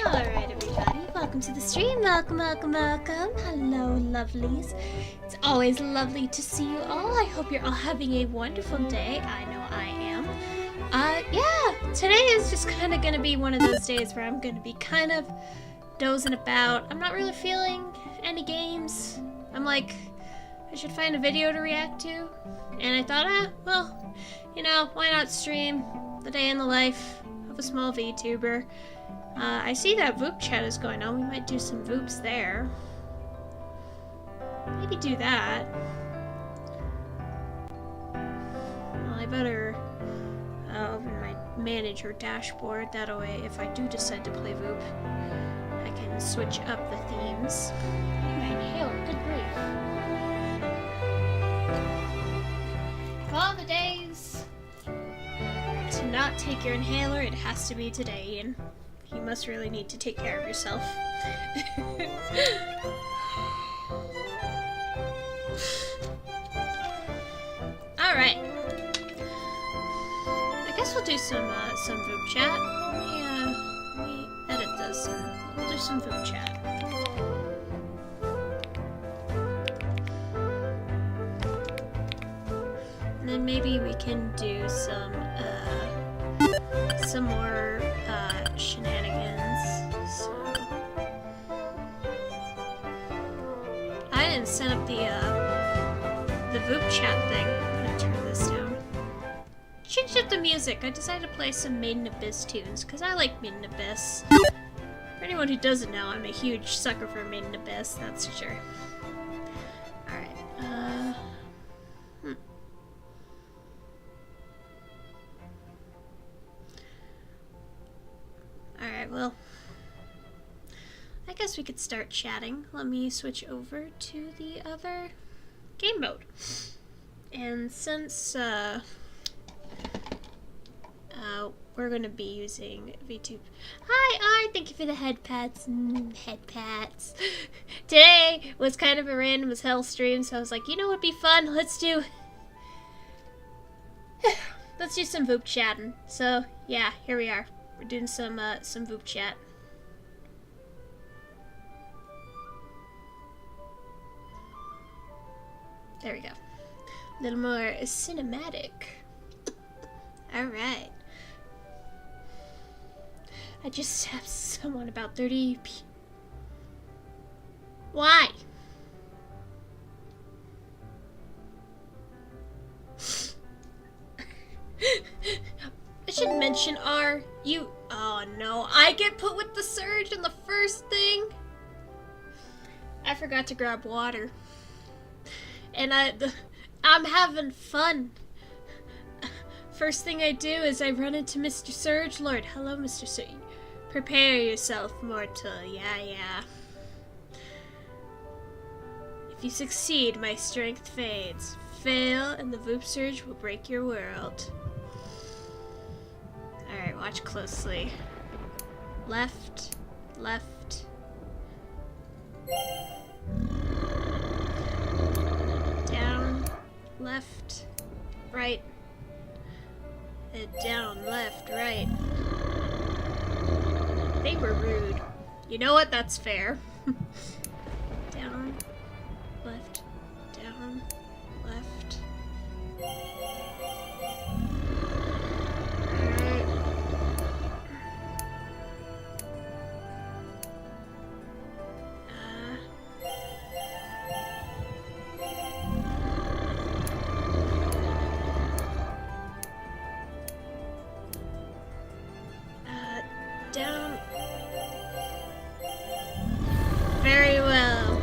Alright everybody, welcome to the stream. Welcome. Hello lovelies. It's always lovely to see you all. I hope you're all having a wonderful day. I know I am. Yeah, today is just kind of gonna be one of those days where I'm gonna be kind of dozing about. I'm not really feeling any games. I'm like, I should find a video to react to. And I thought, well, you know, why not stream the day in the life of a small VTuber. I see that Voop chat is going on. We might do some Voops there. Maybe do that. Well, I better open my manager dashboard. That way, if I do decide to play Voop, I can switch up the themes. My inhaler, good grief. Of all the days to not take your inhaler, it has to be today, Ian. You must really need to take care of yourself. Alright. I guess we'll do some Voop chat. Let me edit this and we'll do some Voop chat. And then maybe we can do some more shenanigans. So I didn't set up the Voop chat thing. I'm gonna turn this down. Change up the music. I decided to play some Made in Abyss tunes because I like Made in Abyss. For anyone who doesn't know, I'm a huge sucker for Made in Abyss. That's for sure. All right. Alright, well, I guess we could start chatting. Let me switch over to the other game mode. And since we're gonna be using VTube. Hi, Art. Thank you for the head pats. Head pats. Today was kind of a random as hell stream, so I was like, you know what'd be fun? Let's do some Voop chatting. So yeah, here we are. We're doing some Voop chat. There we go. A little more cinematic. All right. I just have someone about 30 p. Why? I should mention oh no, I get put with the surge in the first thing. I forgot to grab water. And I'm having fun. First thing I do is I run into Mr. Surge Lord. Hello, Mr. Surge. Prepare yourself, mortal. Yeah. If you succeed, my strength fades. Fail, and the Voop Surge will break your world. Alright, watch closely. Left. Down, left, right. Down, left, right. They were rude. You know what? That's fair. Down, left, down, left. Alright. Down. Very well.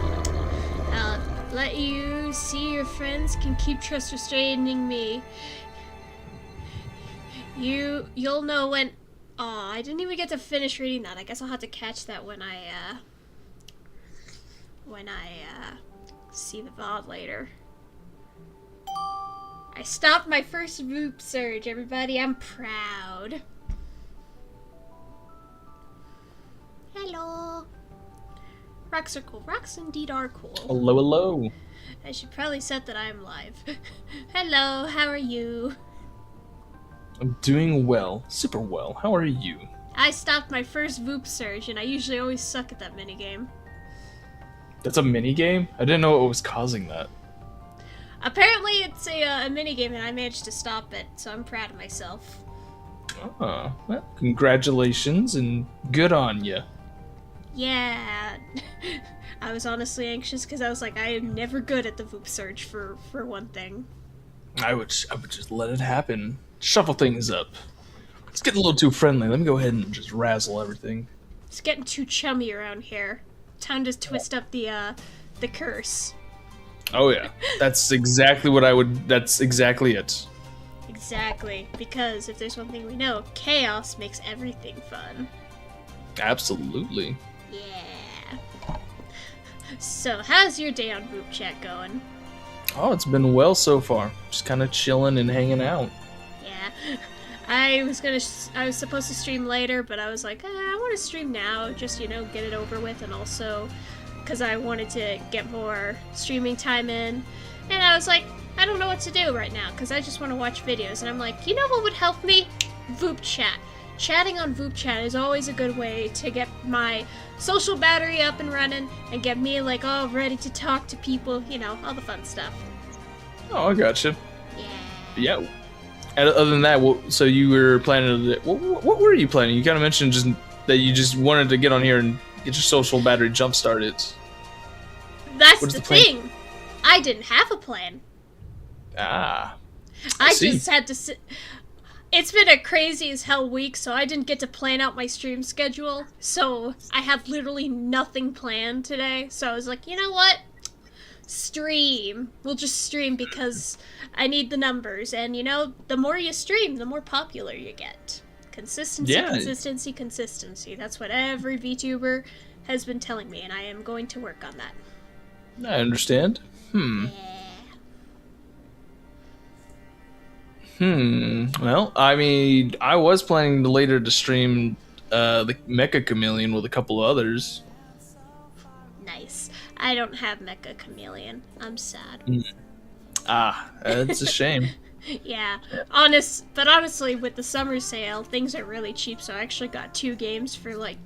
I'll let you see your friends can keep trust restraining me. You'll know when. Oh, I didn't even get to finish reading that. I guess I'll have to catch that when I see the VOD later. I stopped my first Voop Surge, everybody. I'm proud. Hello. Rocks are cool. Rocks indeed are cool. Hello. I should probably set that I'm live. Hello, how are you? I'm doing well. Super well. How are you? I stopped my first Voop Surge, and I usually always suck at that minigame. That's a minigame? I didn't know what was causing that. Apparently it's a minigame, and I managed to stop it, so I'm proud of myself. Oh, well, congratulations and good on ya. Yeah. I was honestly anxious because I was like, I am never good at the Voop Surge for one thing. I would just let it happen. Shuffle things up. It's getting a little too friendly. Let me go ahead and just razzle everything. It's getting too chummy around here. Time to twist up the curse. Oh yeah. That's exactly what I would. That's exactly it. Exactly. Because if there's one thing we know, chaos makes everything fun. Absolutely. Yeah. So, how's your day on Voop Chat going? Oh, it's been well so far. Just kind of chilling and hanging out. Yeah. I was supposed to stream later, but I was like, I want to stream now, just, get it over with, and also because I wanted to get more streaming time in. And I was like, I don't know what to do right now, because I just want to watch videos. And I'm like, you know what would help me? Voop Chat. Chatting on Voop Chat is always a good way to get my social battery up and running and get me, all ready to talk to people, all the fun stuff. Oh, I gotcha. Yeah. Yeah. And other than that, so you were planning to... What were you planning? You kind of mentioned just that you just wanted to get on here and get your social battery jump-started. That's the thing. I didn't have a plan. Ah. I just had to sit... It's been a crazy as hell week, so I didn't get to plan out my stream schedule. So I have literally nothing planned today. So I was like, you know what? Stream. We'll just stream because I need the numbers. And, the more you stream, the more popular you get. Consistency. That's what every VTuber has been telling me, and I am going to work on that. I understand. Yeah. Well, I mean, I was planning to later to stream the Mecha Chameleon with a couple of others. Nice. I don't have Mecha Chameleon. I'm sad. It's a shame. Yeah, honestly, with the summer sale, things are really cheap. So I actually got 2 games for like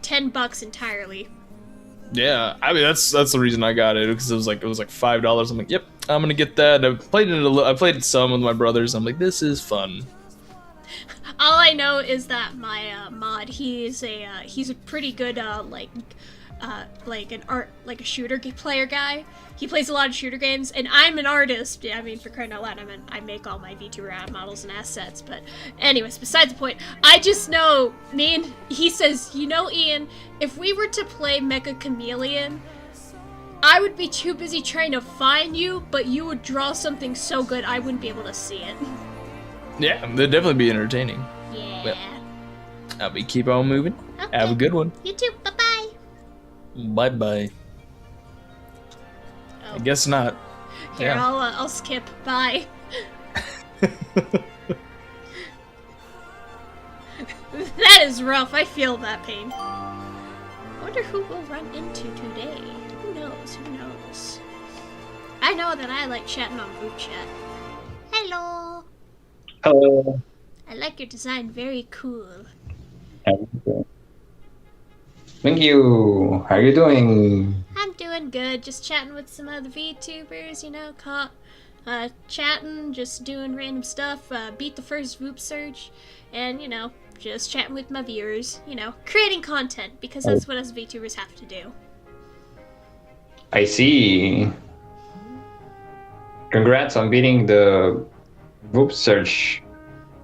$10 entirely. Yeah, I mean that's the reason I got it, because it was like $5. I'm like, yep, I'm gonna get that. I played it some with my brothers. I'm like, this is fun. All I know is that my mod, he's a pretty good like a shooter player guy. He plays a lot of shooter games, and I'm an artist. I mean, for crying out loud, I make all my VTuber models and assets. But anyways, besides the point, I just know he says, you know, Ian, if we were to play Mecha Chameleon, I would be too busy trying to find you, but you would draw something so good I wouldn't be able to see it. Yeah, they'd definitely be entertaining. Yeah. Well, I'll be keep on moving. Okay. Have a good one. You too. Bye-bye. Bye-bye. Oh. I guess not. Here, Yeah. I'll skip. Bye. That is rough. I feel that pain. I wonder who we'll run into today. Who knows? Who knows? I know that I like chatting on group chat. Hello. Hello. I like your design. Very cool. Thank you. How are you doing? I'm doing good. Just chatting with some other VTubers, you know, chatting, just doing random stuff, beat the first VOOP surge, and, you know, just chatting with my viewers, you know, creating content, because that's what us VTubers have to do. I see. Congrats on beating the Voop Search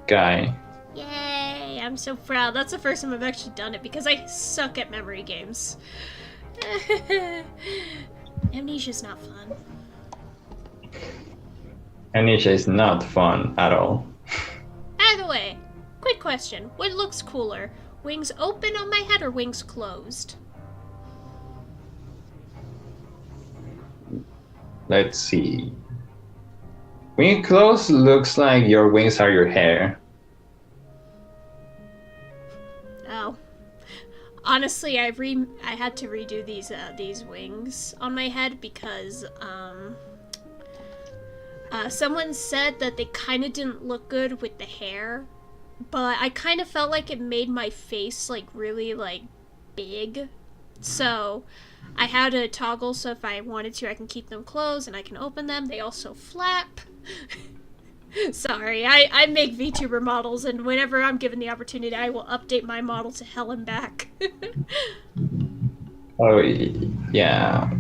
guy. Yay, I'm so proud. That's the first time I've actually done it, because I suck at memory games. Amnesia's not fun. Amnesia is not fun at all. Either way, quick question. What looks cooler? Wings open on my head or wings closed? Let's see. Wing close looks like your wings are your hair. Oh. Honestly, I had to redo these wings on my head because someone said that they kind of didn't look good with the hair, but I kind of felt like it made my face like really like big. So I had to toggle so if I wanted to I can keep them closed and I can open them. They also flap. Sorry, I make VTuber models, and whenever I'm given the opportunity, I will update my model to hell and back. Oh, yeah.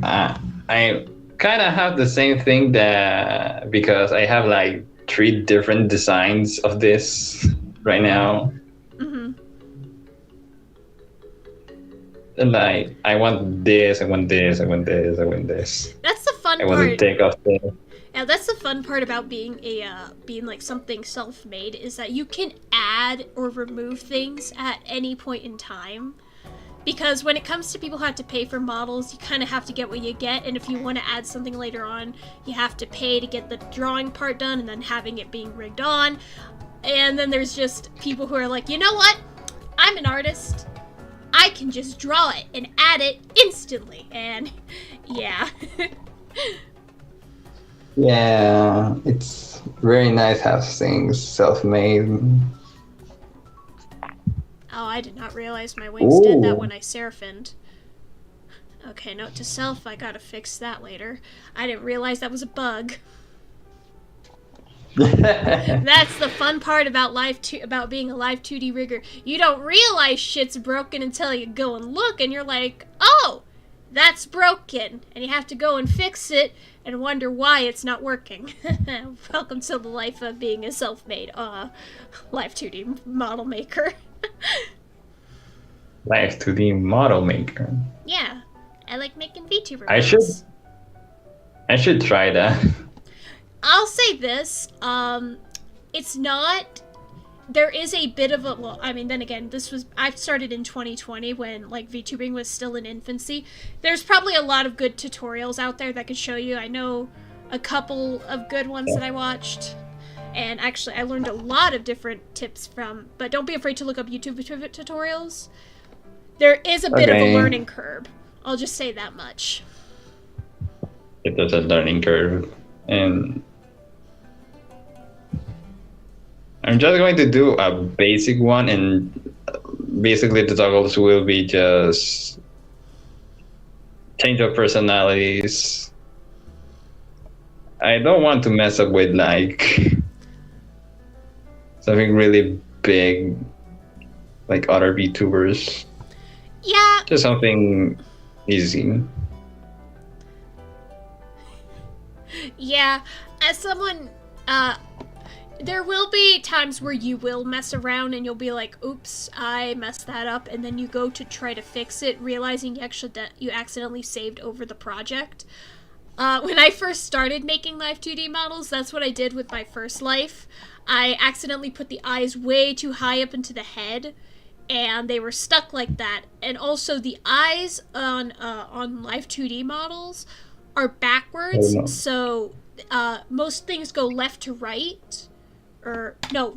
I kind of have the same thing that because I have like 3 different designs of this right now. Mm-hmm. And I want this, I want this, I want this, I want this. That's the fun I want to part. take off this. Yeah, that's the fun part about being being like something self-made is that you can add or remove things at any point in time. Because when it comes to people who have to pay for models, you kind of have to get what you get, and if you want to add something later on, you have to pay to get the drawing part done and then having it being rigged on. And then there's just people who are like, you know what? I'm an artist. I can just draw it and add it instantly. And yeah. Yeah, it's very nice to have things self-made. Oh, I did not realize my wings did that Ooh. when I seraphined. Okay, note to self, I gotta fix that later. I didn't realize that was a bug. That's the fun part about about being a live 2D rigger. You don't realize shit's broken until you go and look, and you're like, oh, that's broken, and you have to go and fix it and wonder why it's not working. Welcome to the life of being a self-made live 2D model maker. Life to the model maker. Yeah, I like making VTuber I models. should try that. I'll say this, it's not, there is a bit of a, well, I mean, then again, I started in 2020 when, like, VTubing was still in infancy. There's probably a lot of good tutorials out there that could show you. I know a couple of good ones that I watched. And actually, I learned a lot of different tips from, but don't be afraid to look up YouTube tutorials. There is a bit of a learning curve. I'll just say that much. There's a learning curve. And I'm just going to do a basic one, and basically the toggles will be just change of personalities. I don't want to mess up with like something really big like other VTubers. Yeah. Just something easy. Yeah. As someone, there will be times where you will mess around and you'll be like, oops, I messed that up, and then you go to try to fix it, realizing you accidentally saved over the project. When I first started making live 2D models, that's what I did with my first life. I accidentally put the eyes way too high up into the head, and they were stuck like that. And also the eyes on live 2D models are backwards, so most things go left to right. Or, no,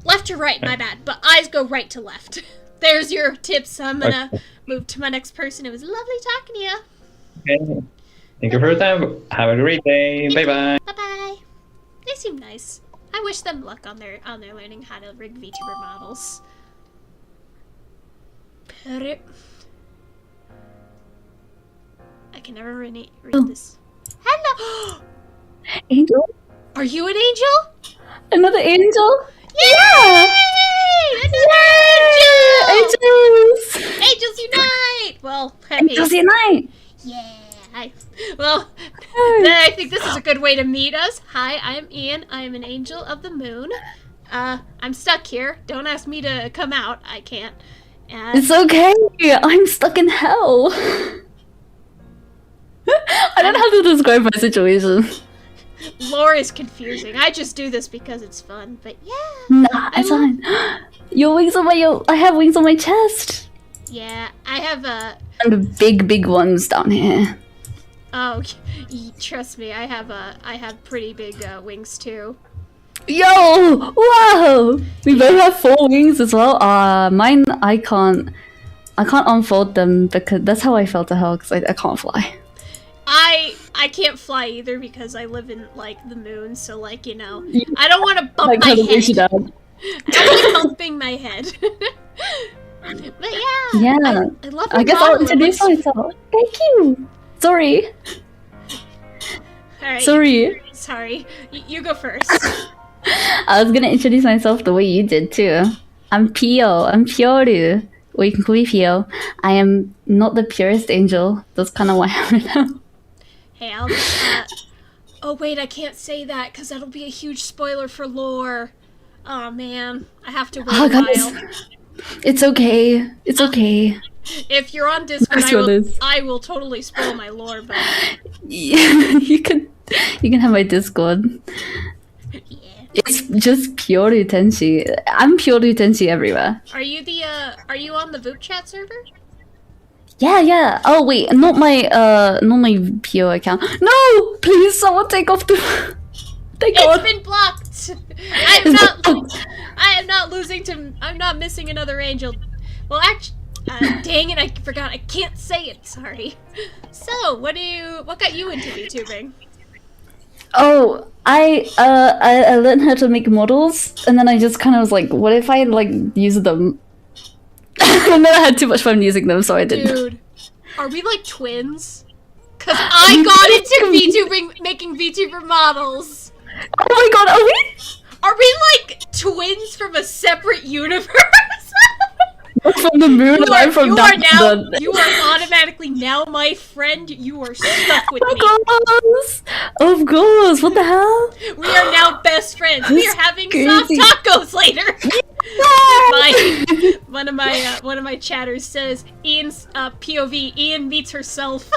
left to right, my bad. But eyes go right to left. There's your tips. I'm gonna move to my next person. It was lovely talking to you. Okay. Thank you for your time. Have a great day. Bye-bye. Bye-bye. They seem nice. I wish them luck on their learning how to rig VTuber models. I can never read this. Hello! Angel? Are you an angel? Another angel? Yay! Another angel! Angels! Angels unite! Well, happy. Angels unite! Yeah. I think this is a good way to meet us. Hi, I'm Ian. I am an angel of the moon. I'm stuck here. Don't ask me to come out. I can't. It's okay. I'm stuck in hell. I don't know how to describe my situation. Lore is confusing. I just do this because it's fun, but yeah. Nah, it's fine. Your wings on I have wings on my chest. Yeah, I have And the big ones down here. Oh, trust me, I have pretty big wings too. Yo! Wow! We both have 4 wings as well. Mine, I can't unfold them because that's how I fell to hell, because I can't fly. I can't fly either because I live in like the moon, so like, you know, I don't want to bump my head. I'm bumping my head. But yeah, I love. I guess I'll introduce myself. Thank you. Sorry. All right. Sorry. You go first. I was gonna introduce myself the way you did too. I'm Pio. I'm Pioru. Or you can call me Pio. I am not the purest angel. That's kind of why I'm now. Hey, I'll just, oh wait, I can't say that because that'll be a huge spoiler for lore. Oh man, I have to wait a while. It's okay. It's okay. If you're on Discord, I will totally spoil my lore, but yeah, you can have my Discord. Yeah. It's just Pyoru Tenshi. I'm Pyoru Tenshi everywhere. Are you on the Voop chat server? Yeah. Oh wait, not my PO account. No! Please someone take off the It's been blocked. I'm not missing another angel. Well, actually, dang it, I forgot. I can't say it. Sorry. So, what got you into VTubing? Oh, I learned how to make models, and then I just kind of was like, what if I like use them? And then I had too much fun using them, so I didn't. Dude, are we like twins? Cause I got into VTubing, making VTuber models. Oh my god, are we? Are we like twins from a separate universe? From the moon, and I'm from down. You are automatically now my friend. You are stuck with me. Of course. What the hell? We are now best friends. We are having soft tacos later. One of my chatters says Ian's POV. Ian meets herself.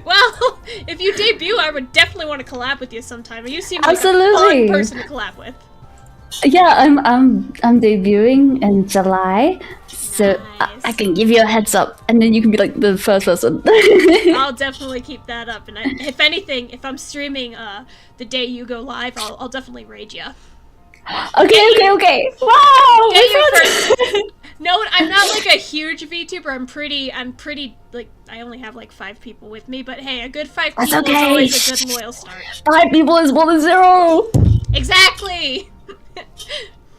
Well, if you debut, I would definitely want to collab with you sometime. You seem like a fun person to collab with. Yeah, I'm debuting in July, so I Nice. can give you a heads up, and then you can be like the first person. I'll definitely keep that up, and if anything, if I'm streaming the day you go live, I'll definitely raid you. Okay. Wow! Get you my first. No, I'm not like a huge VTuber. I'm pretty like I only have like 5 people with me, but hey, a good 5 That's people is okay. always a good loyal start. 5 people is more than 0. Exactly.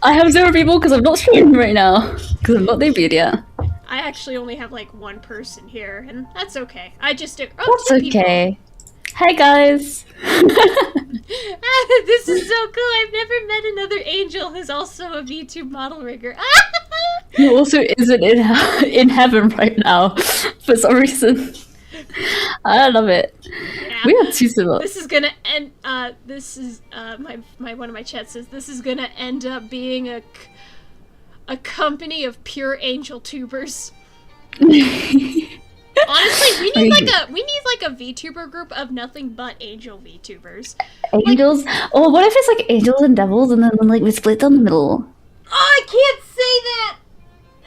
I have 0 people because I'm not streaming right now because I'm not debuted yet. I actually only have like 1 person here, and that's okay. I just do. That's 2 people. okay. Hey guys. This is so cool. I've never met another angel who's also a VTube model rigger. He also isn't in heaven right now for some reason. I love it. Yeah. We are too similar. This is gonna end. This is my one of my chats says this is gonna end up being a company of pure angel tubers. Honestly, we need like a VTuber group of nothing but angel VTubers. Angels? Oh, what if it's like angels and devils and then like we split down the middle? Oh, I can't say that.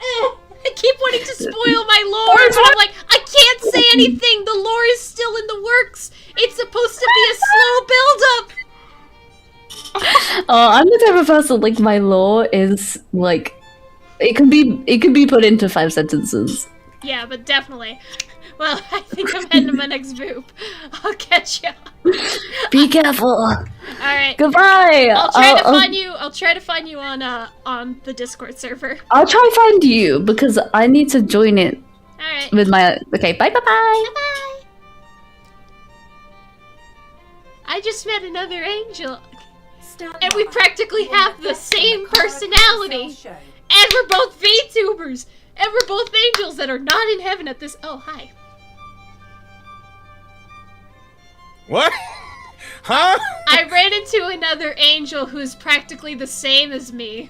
I keep wanting to spoil my lore, but I'm like, I can't say anything. The lore is still in the works. It's supposed to be a slow build-up. Oh, I'm the type of person like my lore is like it can be put into 5 sentences. Yeah, but definitely. Well, I think I'm heading to my next VOOP. I'll catch ya. Be careful. All right. Goodbye. I'll try to find you. I'll try to find you on the Discord server. I'll try to find you because I need to join it All right. with my. Okay, bye. Bye. I just met another angel, and we practically have the same personality. And we're both VTubers. And we're both angels that are not in heaven at this. Oh, hi. What? Huh? I ran into another angel who's practically the same as me.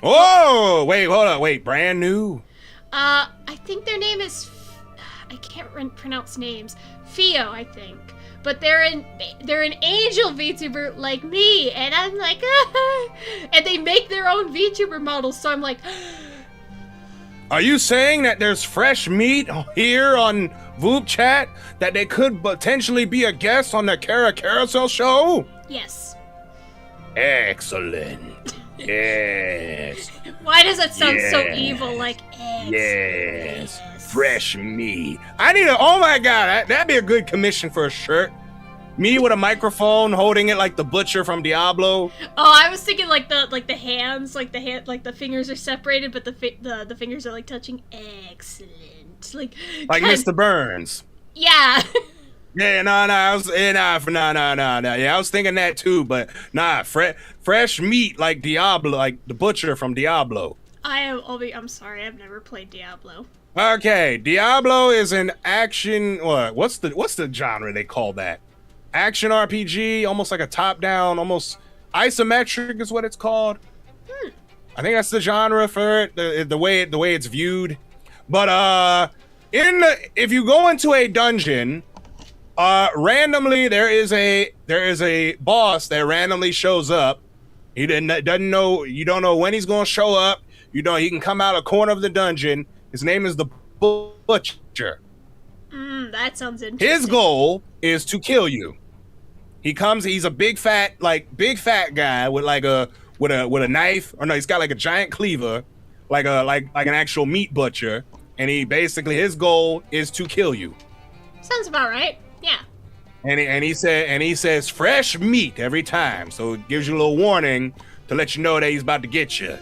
Oh, wait, hold on. Wait, brand new? I think their name is. I can't pronounce names. Fio, I think. But they're an angel VTuber like me, and I'm like, and they make their own VTuber models. So I'm like. Are you saying that there's fresh meat here on Voop Chat that they could potentially be a guest on the Kara Carousel show? Yes. Excellent. Yes. Why does that sound so Yeah. evil? Like Yes. Fresh meat. I need a. Oh my god, that'd be a good commission for a shirt. Me with a microphone holding it like the butcher from Diablo. Oh, I was thinking like the hands, like the fingers are separated, but the fingers are like touching. Excellent. Like Mr. Burns. Yeah. Yeah, no, I was, no. Yeah, I was thinking that too, but nah, fresh meat like Diablo, like the butcher from Diablo. I'm sorry, I've never played Diablo. Okay, Diablo is an action. What's the genre they call that? Action RPG, almost like a top-down, almost isometric is what it's called. I think that's the genre for it, the way it's viewed. But if you go into a dungeon, randomly there is a boss that randomly shows up. He doesn't know, you don't know when he's gonna show up. You know he can come out a corner of the dungeon. His name is the Butcher. That sounds interesting. His goal is to kill you. He comes. He's a big fat guy with a knife. Or no, he's got like a giant cleaver, like an actual meat butcher. And his goal is to kill you. Sounds about right. Yeah. And he says fresh meat every time. So it gives you a little warning to let you know that he's about to get you.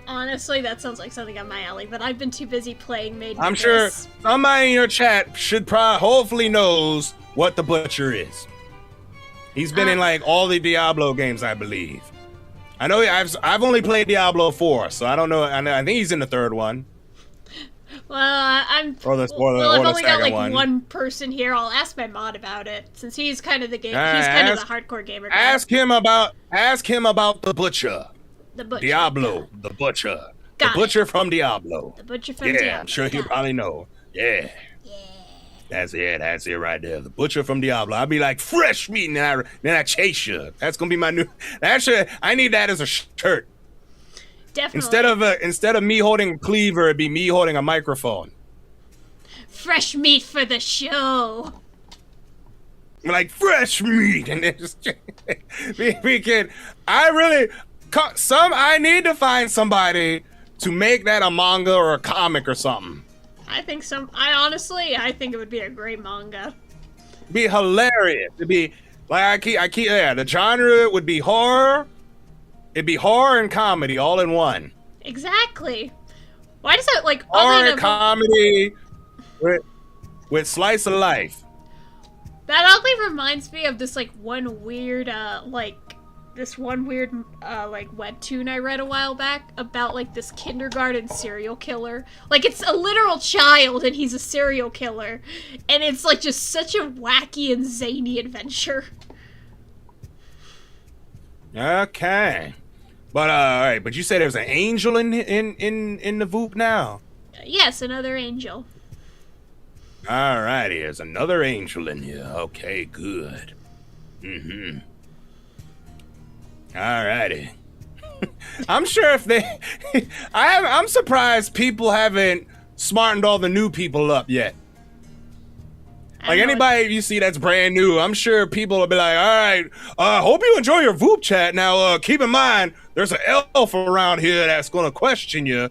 Honestly, that sounds like something up my alley, but I've been too busy playing Made. I'm sure somebody in your chat should hopefully knows what the Butcher is. He's been in like all the Diablo games, I believe. I know I've only played Diablo 4, so I don't know. I think he's in the 3rd one. Well, I've only got like one person here. I'll ask my mod about it, since he's kind of the game. He's kind of the hardcore gamer guy. Ask him about the Butcher. The Butcher. Diablo, the Butcher. Got the Butcher from Diablo. The Butcher from Yeah, Diablo. I'm sure he'll probably know. Yeah. That's it right there. The butcher from Diablo. I'll be like, fresh meat, and then I chase you. That's gonna be my new. Actually, I need that as a shirt. Definitely. Instead of me holding a cleaver, it'd be me holding a microphone. Fresh meat for the show. Like fresh meat, and then just we can. I need to find somebody to make that a manga or a comic or something. I think I think it would be a great manga. Be hilarious. It'd be like the genre would be horror. It'd be horror and comedy all in one. Exactly. Why does that like Horror and comedy with slice of life. That oddly reminds me of this like one weird webtoon I read a while back about like this kindergarten serial killer. Like it's a literal child and he's a serial killer. And it's like just such a wacky and zany adventure. Okay. But all right, but you said there's an angel in the Voop now. Yes, another angel. All righty, there's another angel in here. Okay, good. All righty. I'm sure if they, I'm surprised people haven't smartened all the new people up yet. Like anybody you see that's brand new, I'm sure people will be like, all right, hope you enjoy your Voop chat. Now, keep in mind, there's an elf around here that's going to question you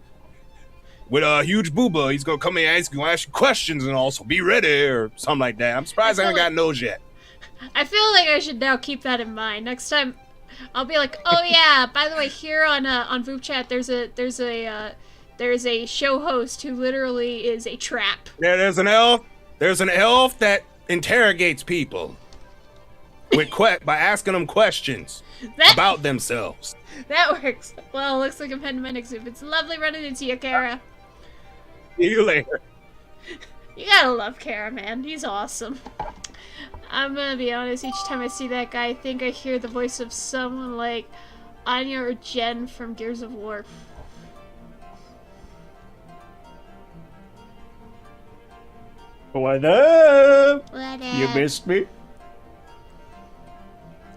with a huge booba. He's going to come and ask you questions and also be ready or something like that. I'm surprised I haven't got those yet. I feel like I should now keep that in mind. Next time, I'll be like, oh yeah, by the way, here on Voop chat, there's a show host who literally is a trap. Yeah, there's an elf. There's an elf that interrogates people with by asking them questions about themselves. That works. Well, looks like I'm heading to my next Zoop. It's lovely running into you, Kara. See you later. You gotta love Kara, man. He's awesome. I'm gonna be honest, each time I see that guy, I think I hear the voice of someone like Anya or Jen from Gears of War. What up? What You missed me?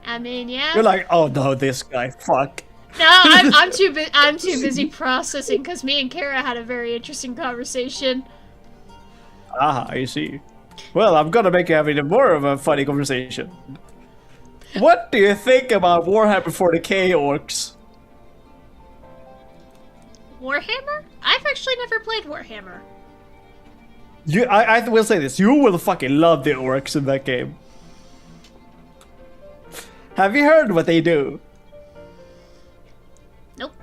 I mean, yeah. You're like, oh no, this guy, fuck. No, I'm too busy processing because me and Kara had a very interesting conversation. Ah, I see. Well, I'm gonna make you have even more of a funny conversation. What do you think about Warhammer 40k orcs? Warhammer? I've actually never played Warhammer. I will say this, you will fucking love the orcs in that game. Have you heard what they do? Nope.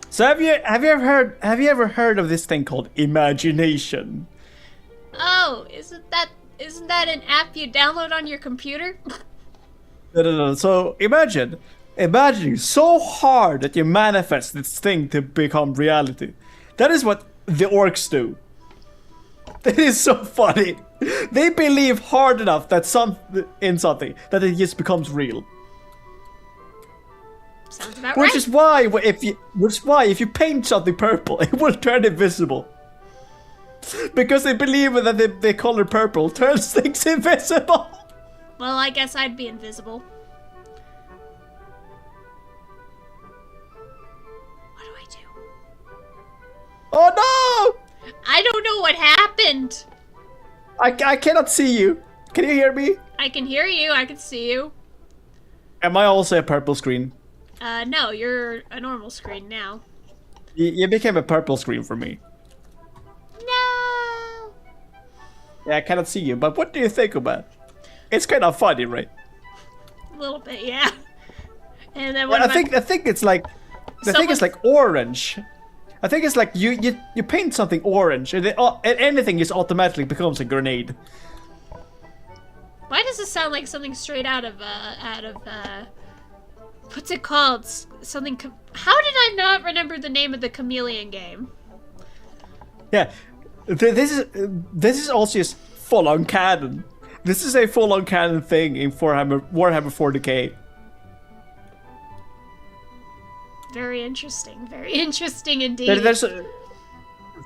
So have you ever heard of this thing called imagination? Oh, isn't that an app you download on your computer? No. So imagine so hard that you manifest this thing to become reality. That is what the orcs do. That is so funny. They believe hard enough that in something that it just becomes real. Sounds about Which right. is why if you paint something purple, it will turn invisible. Because they believe that the color purple turns things invisible. Well, I guess I'd be invisible. What do I do? Oh no! I don't know what happened. I cannot see you. Can you hear me? I can hear you. I can see you. Am I also a purple screen? No, you're a normal screen now. You became a purple screen for me. No. Yeah, I cannot see you, but what do you think about it? It's kind of funny, right? A little bit, yeah. And then I think it's like the thing is like orange. I think it's like you paint something orange and anything just automatically becomes a grenade. Why does this sound like something straight out of what's it called? Something. How did I not remember the name of the chameleon game? Yeah, this is also just full on canon. This is a full on canon thing in Warhammer 40k. Very interesting. Very interesting indeed.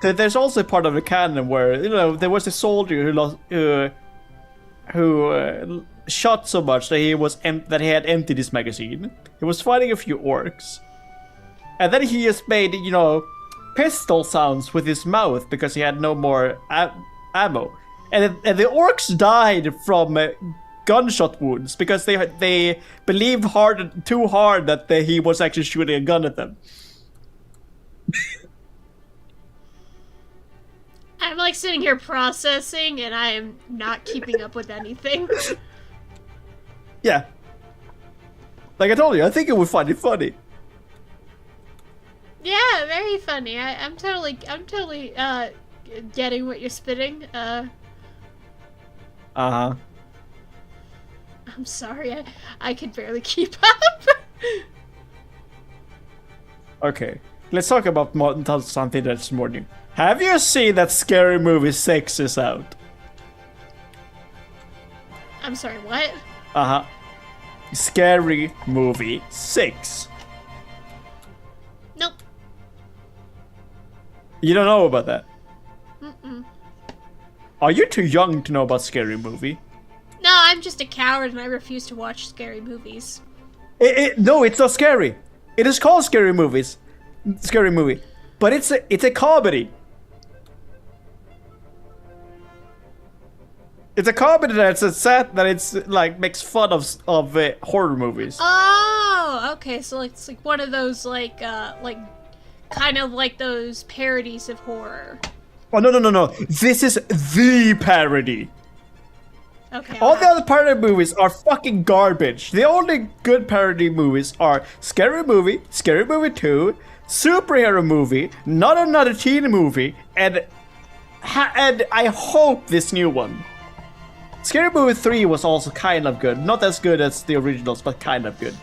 There's also a part of the canon where there was a soldier who shot so much that that he had emptied his magazine. He was fighting a few orcs, and then he just made pistol sounds with his mouth because he had no more ammo, and the orcs died from gunshot wounds because they believed too hard that he was actually shooting a gun at them. I'm like sitting here processing, and I am not keeping up with anything. Yeah. Like I told you, I think you would find it funny. Yeah, very funny. I'm totally getting what you're spitting. Uh-huh. I'm sorry, I could barely keep up. Okay. Let's talk about something that's more new. Have you seen that Scary Movie 6 is out? I'm sorry, what? Uh-huh. Scary Movie 6. Nope. You don't know about that? Mm-mm. Are you too young to know about Scary Movie? No, I'm just a coward and I refuse to watch scary movies. No, it's not scary. It is called Scary Movie. But it's a comedy. It's a comedy that's makes fun of horror movies. Oh, okay. So it's like one of those kind of like those parodies of horror. Oh no. This is the parody. Okay. All the other parody movies are fucking garbage. The only good parody movies are Scary Movie, Scary Movie 2, Superhero Movie, Not Another Teen Movie, and I hope this new one. Scary Movie 3 was also kind of good. Not as good as the originals, but kind of good.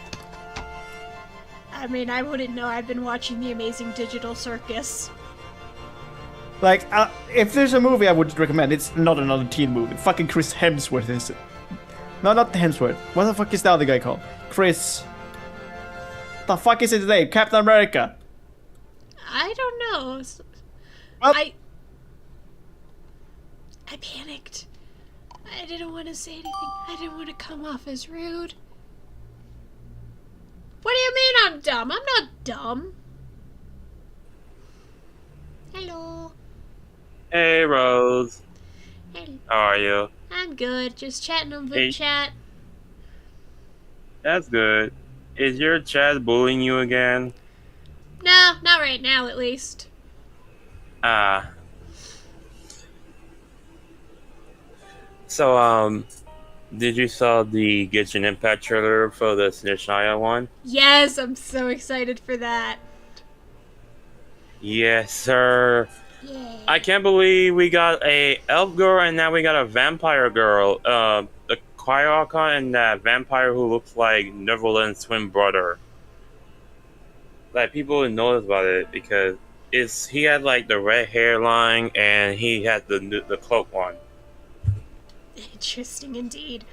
I mean, I wouldn't know. I've been watching The Amazing Digital Circus. Like, if there's a movie I would recommend, it's Not Another Teen Movie. Fucking Chris Hemsworth is it. No, not Hemsworth. What the fuck is the other guy called? Chris... The fuck is his name? Captain America. I don't know. Well- I panicked. I didn't want to say anything. I didn't want to come off as rude. What do you mean I'm dumb? I'm not dumb. Hello. Hey, Rose. Hey. How are you? I'm good. Just chatting on Hey. VidChat. That's good. Is your chat bullying you again? No, not right now at least. Ah. So, did you saw the Genshin Impact trailer for the Snishaya one? Yes, I'm so excited for that. Yes, sir. Yeah. I can't believe we got a elf girl and now we got a vampire girl. The Kyoko and that vampire who looks like Neverland's twin brother. Like, people would notice about it because he had like the red hairline and he had the cloak on. Interesting indeed.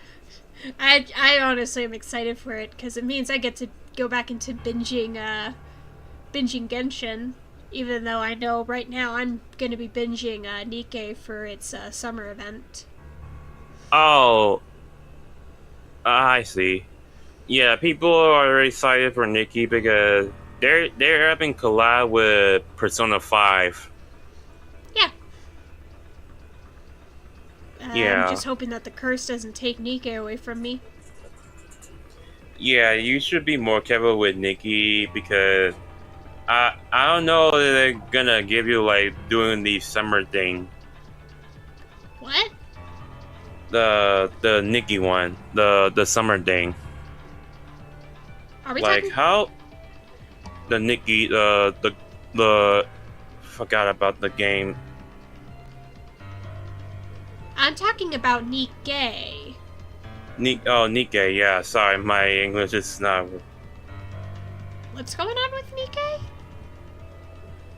I honestly am excited for it because it means I get to go back into binging Genshin, even though I know right now I'm going to be binging Nikke for its summer event. Oh, I see. Yeah, people are excited for Nikki because they're having collab with Persona 5. Yeah. Yeah. I'm just hoping that the curse doesn't take Nikke away from me. Yeah, you should be more careful with Nikki because I don't know if they're gonna give you like doing the summer thing. What? The Nikki one, the summer thing. Are we Like talking? how the Nikki the forgot about the game. I'm talking about Nikke. Nikke, yeah, sorry, my English is not. What's going on with Nikke?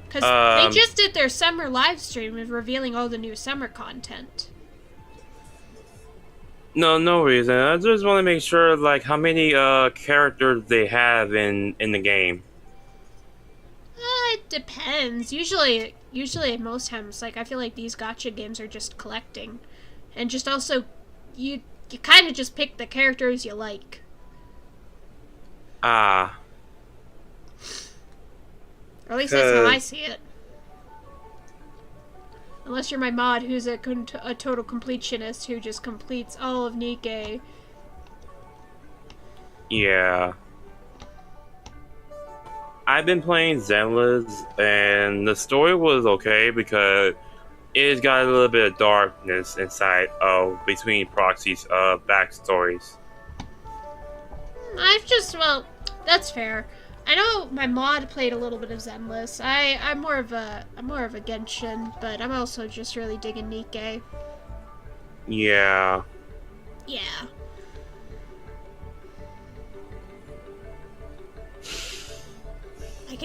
Because Um, they just did their summer live stream of revealing all the new summer content. No reason. I just want to make sure, like, how many characters they have in the game. It depends. Usually most times, like, I feel like these gacha games are just collecting. And just also, you kind of just pick the characters you like. Ah. Or at least that's how I see it. Unless you're my mod, who's a total completionist who just completes all of Nikke. Yeah. I've been playing Zenless, and the story was okay because it's got a little bit of darkness inside of between proxies backstories. Well, that's fair. I know my mod played a little bit of Zenless. I'm more of a Genshin, but I'm also just really digging Nikke. Yeah. Yeah. I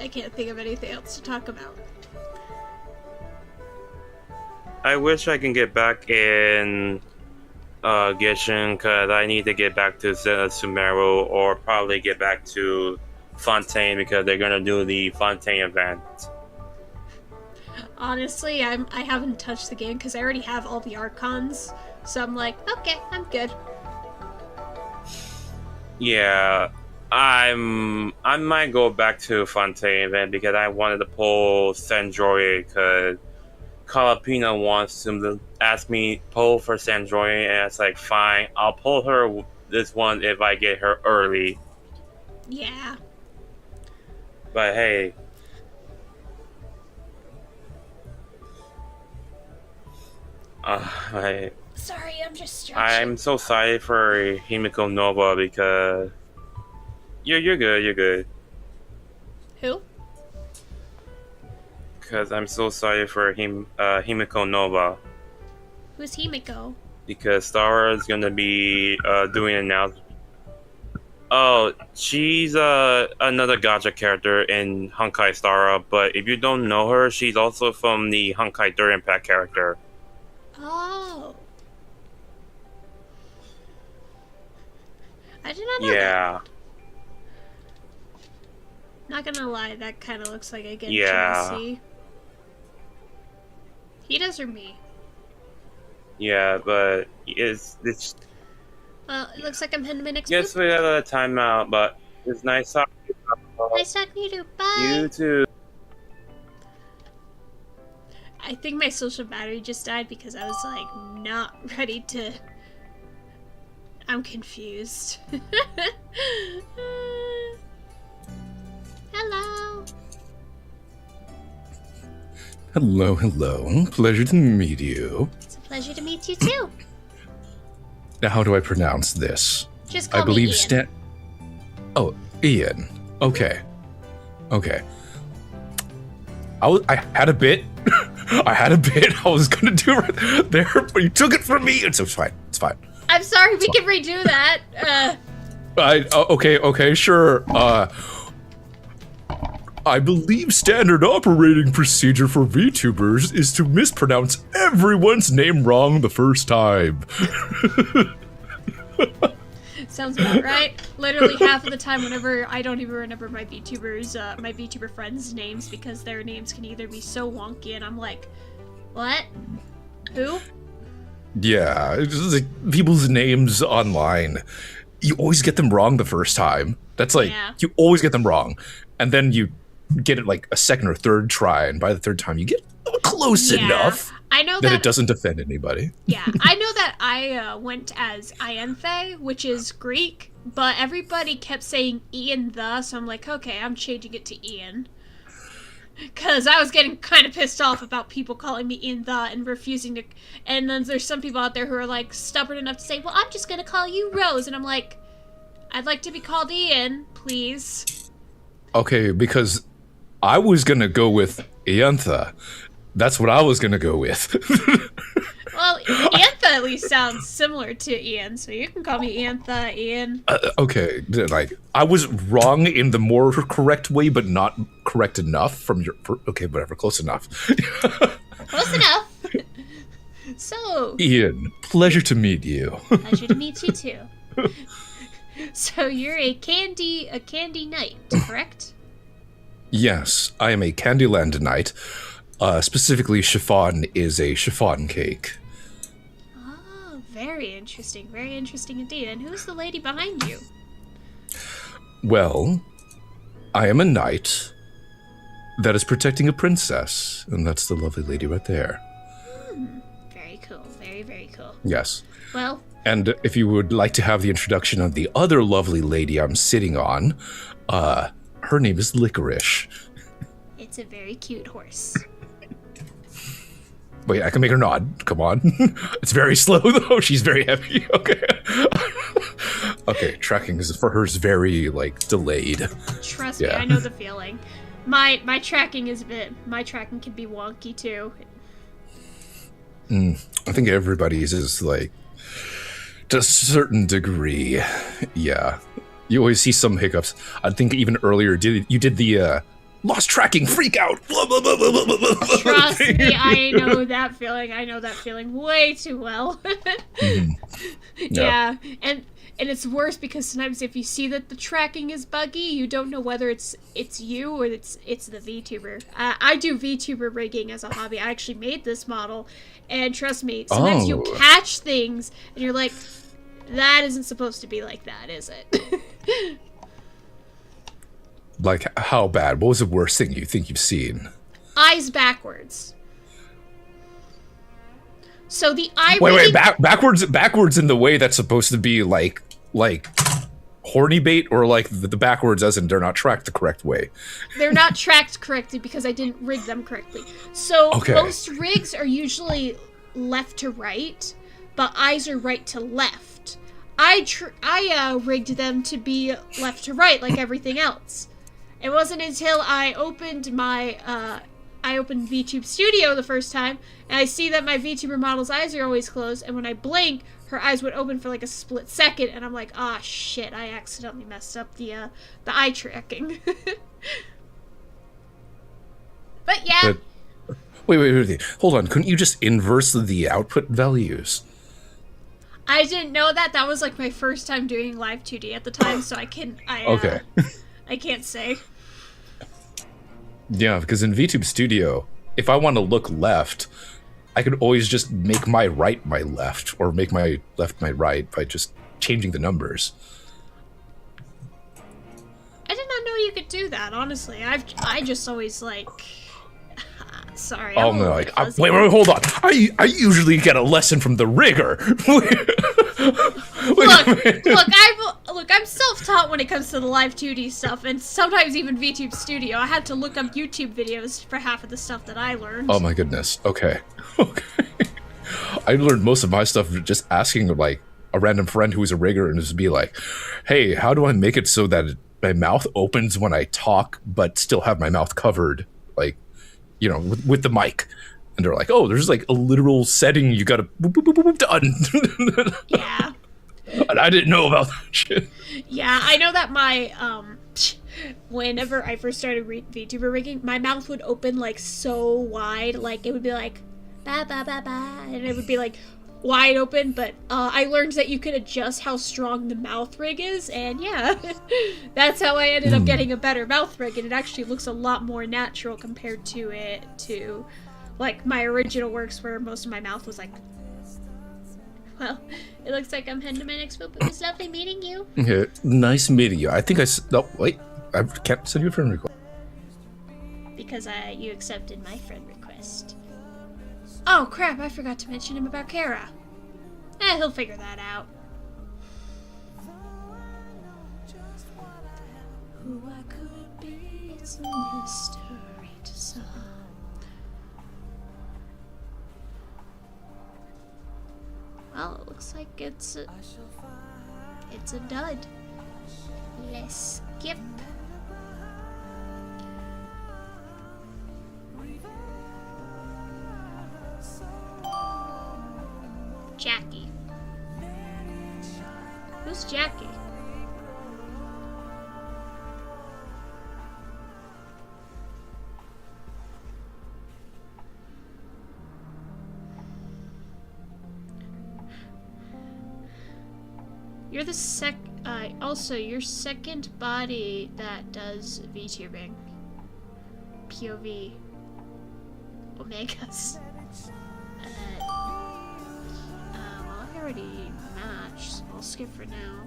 can't think of anything else to talk about. I wish I can get back in Genshin, because I need to get back to Sumeru, or probably get back to Fontaine, because they're gonna do the Fontaine event. Honestly, I haven't touched the game because I already have all the Archons, so I'm like, okay, I'm good. Yeah, I might go back to Fontaine event because I wanted to pull Sandroid, because Calipina wants to ask me pull for Sandroid, and it's like, fine, I'll pull her this one if I get her early. Yeah. But hey. Sorry, I'm just stretching. I'm so sorry for Himiko Nova, because you're good. Who? Because I'm so sorry for Himiko Nova, Who's Himiko? because Star is gonna be doing an announcement. Oh, she's another gacha character in Honkai Star, but if you don't know her, she's also from the Honkai Third Impact character. Oh. I did not know that. Yeah. Not gonna lie, that kind of looks like a Genshin Yeah. C. He does or me? Yeah, but it's Well, it looks like I'm heading to my next yes, move. we got a timeout, but it's nice talking to you. Nice talking to you too. Bye. You too. I think my social battery just died because I was like not ready to. I'm confused. Hello. Hello. Pleasure to meet you. It's a pleasure to meet you too. Now, how do I pronounce this? Just call I believe me Ian. Oh, Ian. Okay. I had a bit. I was gonna do it there, but you took it from me. It's fine. I'm sorry. We can redo that. Okay, sure. I believe standard operating procedure for VTubers is to mispronounce everyone's name wrong the first time. Sounds about right. Literally half of the time, whenever I don't even remember my VTubers, my VTuber friends' names because their names can either be so wonky, and I'm like, what? Who? Yeah, it's just like people's names online. You always get them wrong the first time. That's like, Yeah. you always get them wrong. And then you get it like a second or third try, and by the third time you get close Yeah. enough I know that that. it doesn't offend anybody. Yeah, I know that I went as Ianthe, which is Greek, but everybody kept saying Ian the, so I'm like, okay, I'm changing it to Ian. Because I was getting kind of pissed off about people calling me Ian the and refusing to. And then there's some people out there who are like stubborn enough to say, well, I'm just going to call you Rose. And I'm like, I'd like to be called Ian, please. Okay, because I was gonna go with Iantha. That's what I was gonna go with. Well, Iantha at least sounds similar to Ian, so you can call me Iantha, Ian. Okay, like I was wrong in the more correct way, but not correct enough from your. Okay, whatever, close enough. Close enough. So, Ian, pleasure to meet you. pleasure to meet you too. So you're a candy knight, correct? Yes, I am a Candyland knight. Specifically, chiffon is a chiffon cake. very interesting indeed. And who's the lady behind you? Well, I am a knight that is protecting a princess, and that's the lovely lady right there. Very cool. Very, very cool. Yes. Well, And if you would like to have the introduction of the other lovely lady I'm sitting on, her name is Licorice. it's a very cute horse. Wait, I can make her nod. Come on. It's very slow, though. She's very heavy. Okay. Okay, tracking is for her is very, like, delayed. Trust me, Yeah. I know the feeling. My tracking is my tracking can be wonky too. I think everybody's is, like, to a certain degree. Yeah. You always see some hiccups. I think even earlier you did the lost tracking freak out. Trust me, I know that feeling. I know that feeling way too well. Yeah, and it's worse because sometimes if you see that the tracking is buggy, you don't know whether it's you or it's the VTuber. I do VTuber rigging as a hobby. I actually made this model, and trust me, sometimes you catch things and you're like, that isn't supposed to be like that, is it? Like, how bad? What was the worst thing you think you've seen? Eyes backwards. So the eye. Wait, backwards in the way that's supposed to be like horny bait, or like the backwards as in they're not tracked the correct way? They're not tracked correctly because I didn't rig them correctly. So Okay. most rigs are usually left to right, but eyes are right to left. I rigged them to be left to right like everything else. It wasn't until I opened VTube Studio the first time, and I see that my VTuber model's eyes are always closed, and when I blink, her eyes would open for like a split second, and I'm like, ah, shit, I accidentally messed up the eye tracking. But yeah. Wait. Hold on. Couldn't you just inverse the output values? I didn't know that. That was like my first time doing live 2D at the time, so Okay. I can't say. Yeah, because in VTube Studio, if I want to look left, I could always just make my right my left, or make my left my right by just changing the numbers. I did not know you could do that, honestly. I just always like sorry. Oh I'm a no! little Like, bit fuzzy. wait, hold on. I usually get a lesson from the rigger. Look, I'm self-taught when it comes to the live 2D stuff, and sometimes even VTube Studio. I had to look up YouTube videos for half of the stuff that I learned. Oh my goodness. Okay. I learned most of my stuff just asking like a random friend who's a rigger and just be like, "Hey, how do I make it so that my mouth opens when I talk, but still have my mouth covered, like, you know, with the mic?" And they're like, "Oh, there's like a literal setting you gotta done." Yeah. And I didn't know about that shit. Yeah, I know that my, whenever I first started VTuber rigging, my mouth would open, like, so wide, like, it would be like, ba ba ba ba, and it would be, like, wide open, but, I learned that you could adjust how strong the mouth rig is, and yeah, that's how I ended up getting a better mouth rig, and it actually looks a lot more natural compared to like, my original works where most of my mouth was, like, well, it looks like I'm heading to my next book. It was lovely meeting you. Okay, nice meeting you. I think no, wait, I can't send you a friend request. Because you accepted my friend request. Oh crap, I forgot to mention him about Kara. He'll figure that out. Who I could be, it's a mystery to some. Well, it looks like it's a dud. Let's skip. Jackie. Who's Jackie? You're the also your second body that does VTubing. POV. Omegas. Well, here already matched, so I'll skip for now.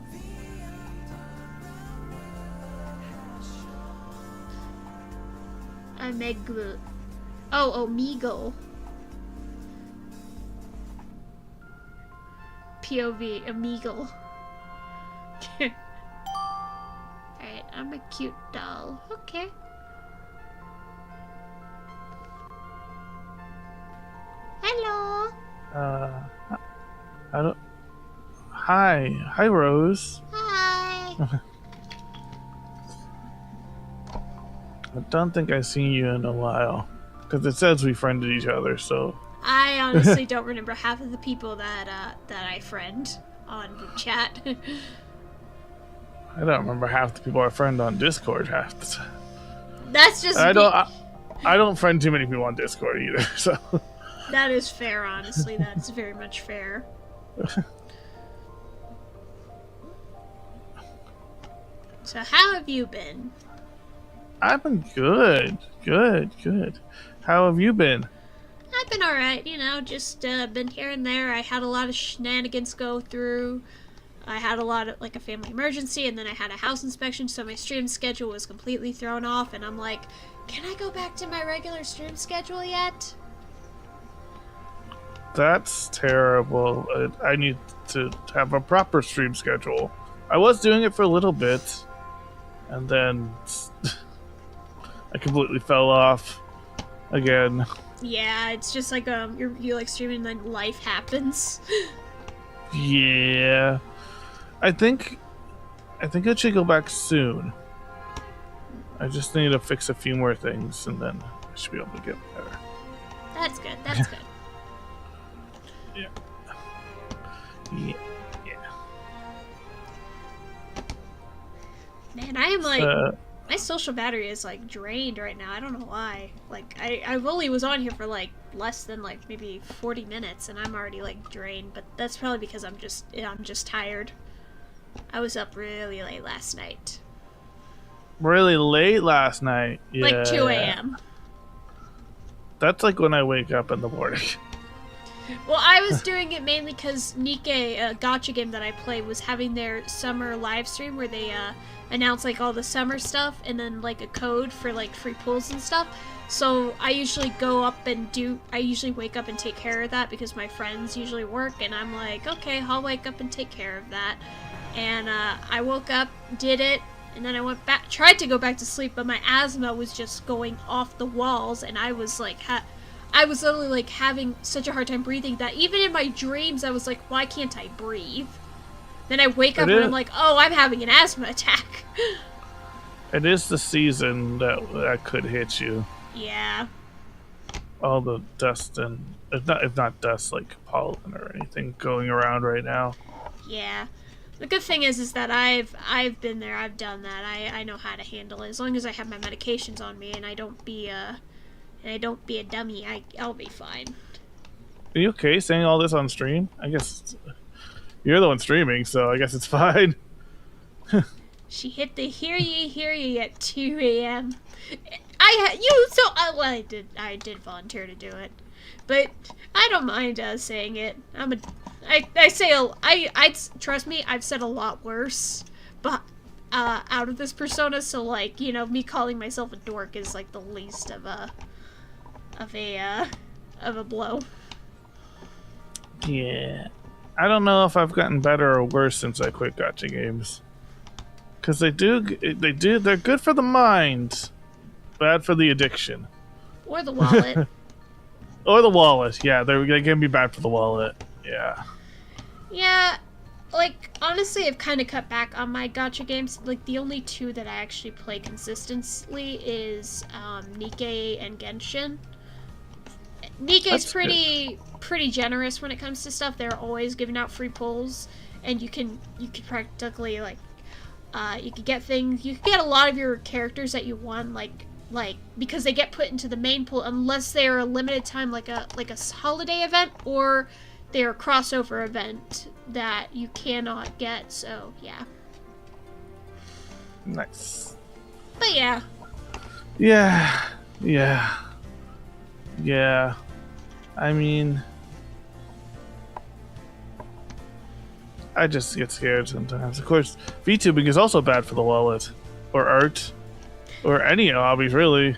Omegle. Oh, Omegle. POV, Omegle. Alright, I'm a cute doll. Okay. Hello. I don't. Hi, Rose. Hi. I don't think I've seen you in a while, because it says we friended each other. So I honestly don't remember half of the people that I friend on group chat. I don't remember half the people I friend on Discord. Half the time. That's just I me. don't. I don't friend too many people on Discord either. So That is fair, honestly. That's very much fair. So how have you been? I've been good. How have you been? I've been alright, you know, just been here and there. I had a lot of shenanigans go through. I had a lot of, like, a family emergency, and then I had a house inspection, so my stream schedule was completely thrown off, and I'm like, can I go back to my regular stream schedule yet? That's terrible. I need to have a proper stream schedule. I was doing it for a little bit, and then I completely fell off again. Yeah, it's just like, you like streaming, and then life happens. Yeah. I think I should go back soon. I just need to fix a few more things, and then I should be able to get better. That's good, that's good. Yeah. Man, I am like, my social battery is like drained right now. I don't know why. Like, I only was on here for like less than like maybe 40 minutes, and I'm already like drained. But that's probably because I'm just tired. I was up really late last night. Really late last night. Yeah. Like 2 a.m. That's like when I wake up in the morning. Well, I was doing it mainly because Nikkei, a gacha game that I play, was having their summer live stream where they announce like all the summer stuff and then like a code for like free pulls and stuff. So I usually go up and I usually wake up and take care of that because my friends usually work, and I'm like, okay, I'll wake up and take care of that. And I woke up, did it, and then I went back, tried to go back to sleep, but my asthma was just going off the walls, and I was like, I was literally like having such a hard time breathing that even in my dreams I was like, why can't I breathe? Then I wake up and I'm like, oh, I'm having an asthma attack. It is the season that could hit you. Yeah. All the dust and if not dust, like pollen or anything going around right now. Yeah. The good thing is that I've been there, I've done that. I know how to handle it. As long as I have my medications on me and I don't be a dummy, I'll be fine. Are you okay saying all this on stream? I guess you're the one streaming, so I guess it's fine. She hit the hear ye at 2 a.m. I did volunteer to do it, but I don't mind saying it. Trust me, I've said a lot worse, but out of this persona, so like, you know, me calling myself a dork is like the least of a blow. Yeah. I don't know if I've gotten better or worse since I quit gacha games. Because they're good for the mind, bad for the addiction. Or the wallet. Or the wallet, yeah, they can be bad for the wallet, yeah. Yeah, like, honestly, I've kind of cut back on my gacha games. Like, the only two that I actually play consistently is Nikkei and Genshin. Nikkei's pretty generous when it comes to stuff. They're always giving out free pulls, and you can practically like you can get things. You can get a lot of your characters that you want, like because they get put into the main pool unless they are a limited time, like a holiday event, or they're a crossover event that you cannot get. So yeah. Nice. But yeah. Yeah. I mean, I just get scared sometimes. Of course, VTubing is also bad for the wallet, or art, or any hobbies really.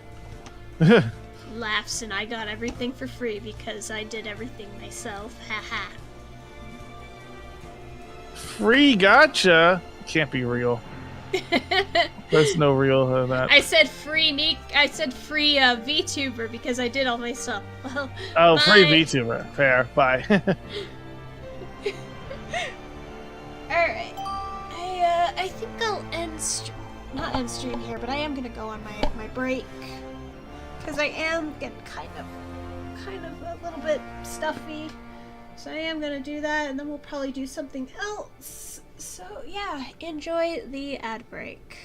Laughs, and I got everything for free because I did everything myself. Haha. Free gotcha. Can't be real. There's no real in that. I said free VTuber because I did all my stuff. Well, Oh, bye. free VTuber. Fair. Bye. Alright. I think I'll not end stream here, but I am gonna go on my break. Because I am getting kind of a little bit stuffy. So I am gonna do that, and then we'll probably do something else. So yeah, enjoy the ad break.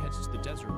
heads to the desert.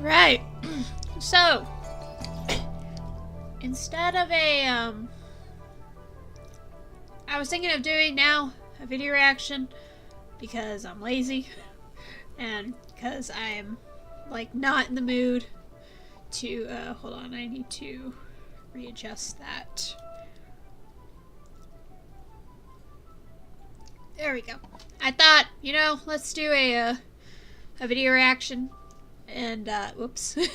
Alright. So, instead of I was thinking of doing now a video reaction because I'm lazy and because I'm like not in the mood to hold on, I need to readjust that. There we go. I thought, you know, let's do a video reaction and whoops. I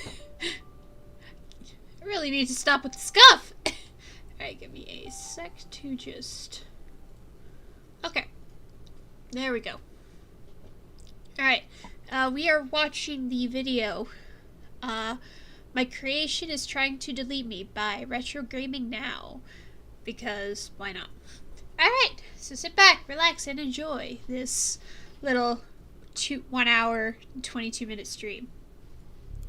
really need to stop with the scuff. Alright, give me a sec to just... Okay. There we go. Alright. We are watching the video. My creation is trying to delete me by Retro Gaming Now. Because, why not? Alright, so sit back, relax, and enjoy this little 1 hour, 22-minute stream.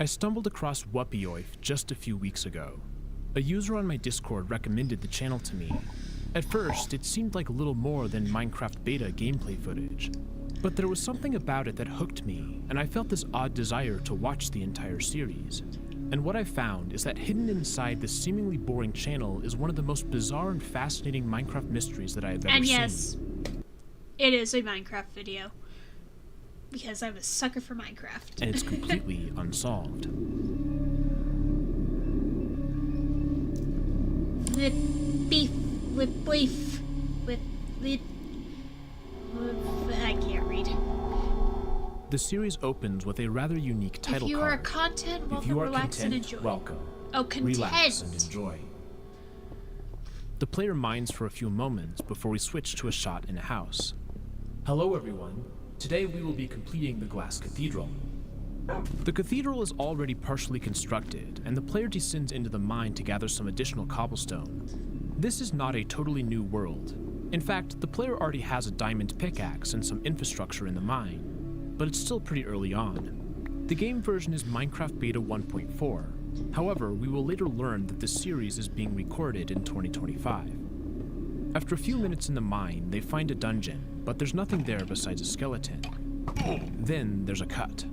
I stumbled across Wupioif just a few weeks ago. A user on my Discord recommended the channel to me. At first, it seemed like little more than Minecraft beta gameplay footage. But there was something about it that hooked me, and I felt this odd desire to watch the entire series. And what I found is that hidden inside this seemingly boring channel is one of the most bizarre and fascinating Minecraft mysteries that I have ever seen. And yes, it is a Minecraft video. Because I'm a sucker for Minecraft. And it's completely unsolved. Lip beef, lip beef, lip. I can't read. The series opens with a rather unique title If you card. are content, If welcome, you are relax, and content, enjoy. welcome. Oh, content. Relax and enjoy. The player mines for a few moments before we switch to a shot in a house. Hello everyone. Today we will be completing the Glass Cathedral. The cathedral is already partially constructed, and the player descends into the mine to gather some additional cobblestone. This is not a totally new world. In fact, the player already has a diamond pickaxe and some infrastructure in the mine, but it's still pretty early on. The game version is Minecraft Beta 1.4. However, we will later learn that the series is being recorded in 2025. After a few minutes in the mine, they find a dungeon, but there's nothing there besides a skeleton. Then there's a cut.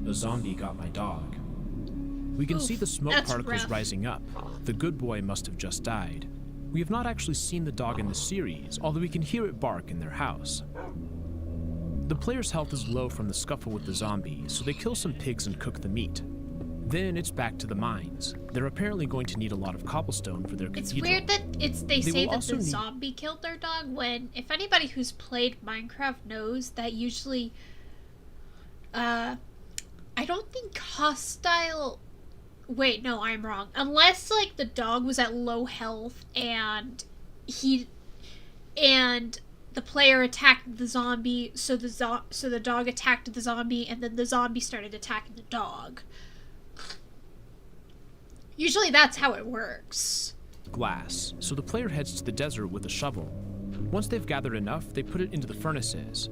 A zombie got my dog. We can see the smoke particles rising up. The good boy must have just died. We have not actually seen the dog in the series, although we can hear it bark in their house. The player's health is low from the scuffle with the zombie, so they kill some pigs and cook the meat. Then it's back to the mines. They're apparently going to need a lot of cobblestone for their cathedral. It's weird that they say that the need... zombie killed their dog when, if anybody who's played Minecraft knows that usually, I don't think hostile... Wait, no, I'm wrong. Unless, like, the dog was at low health and the player attacked the zombie, so the dog attacked the zombie, and then the zombie started attacking the dog. Usually that's how it works. Glass, so the player heads to the desert with a shovel. Once they've gathered enough, they put it into the furnaces.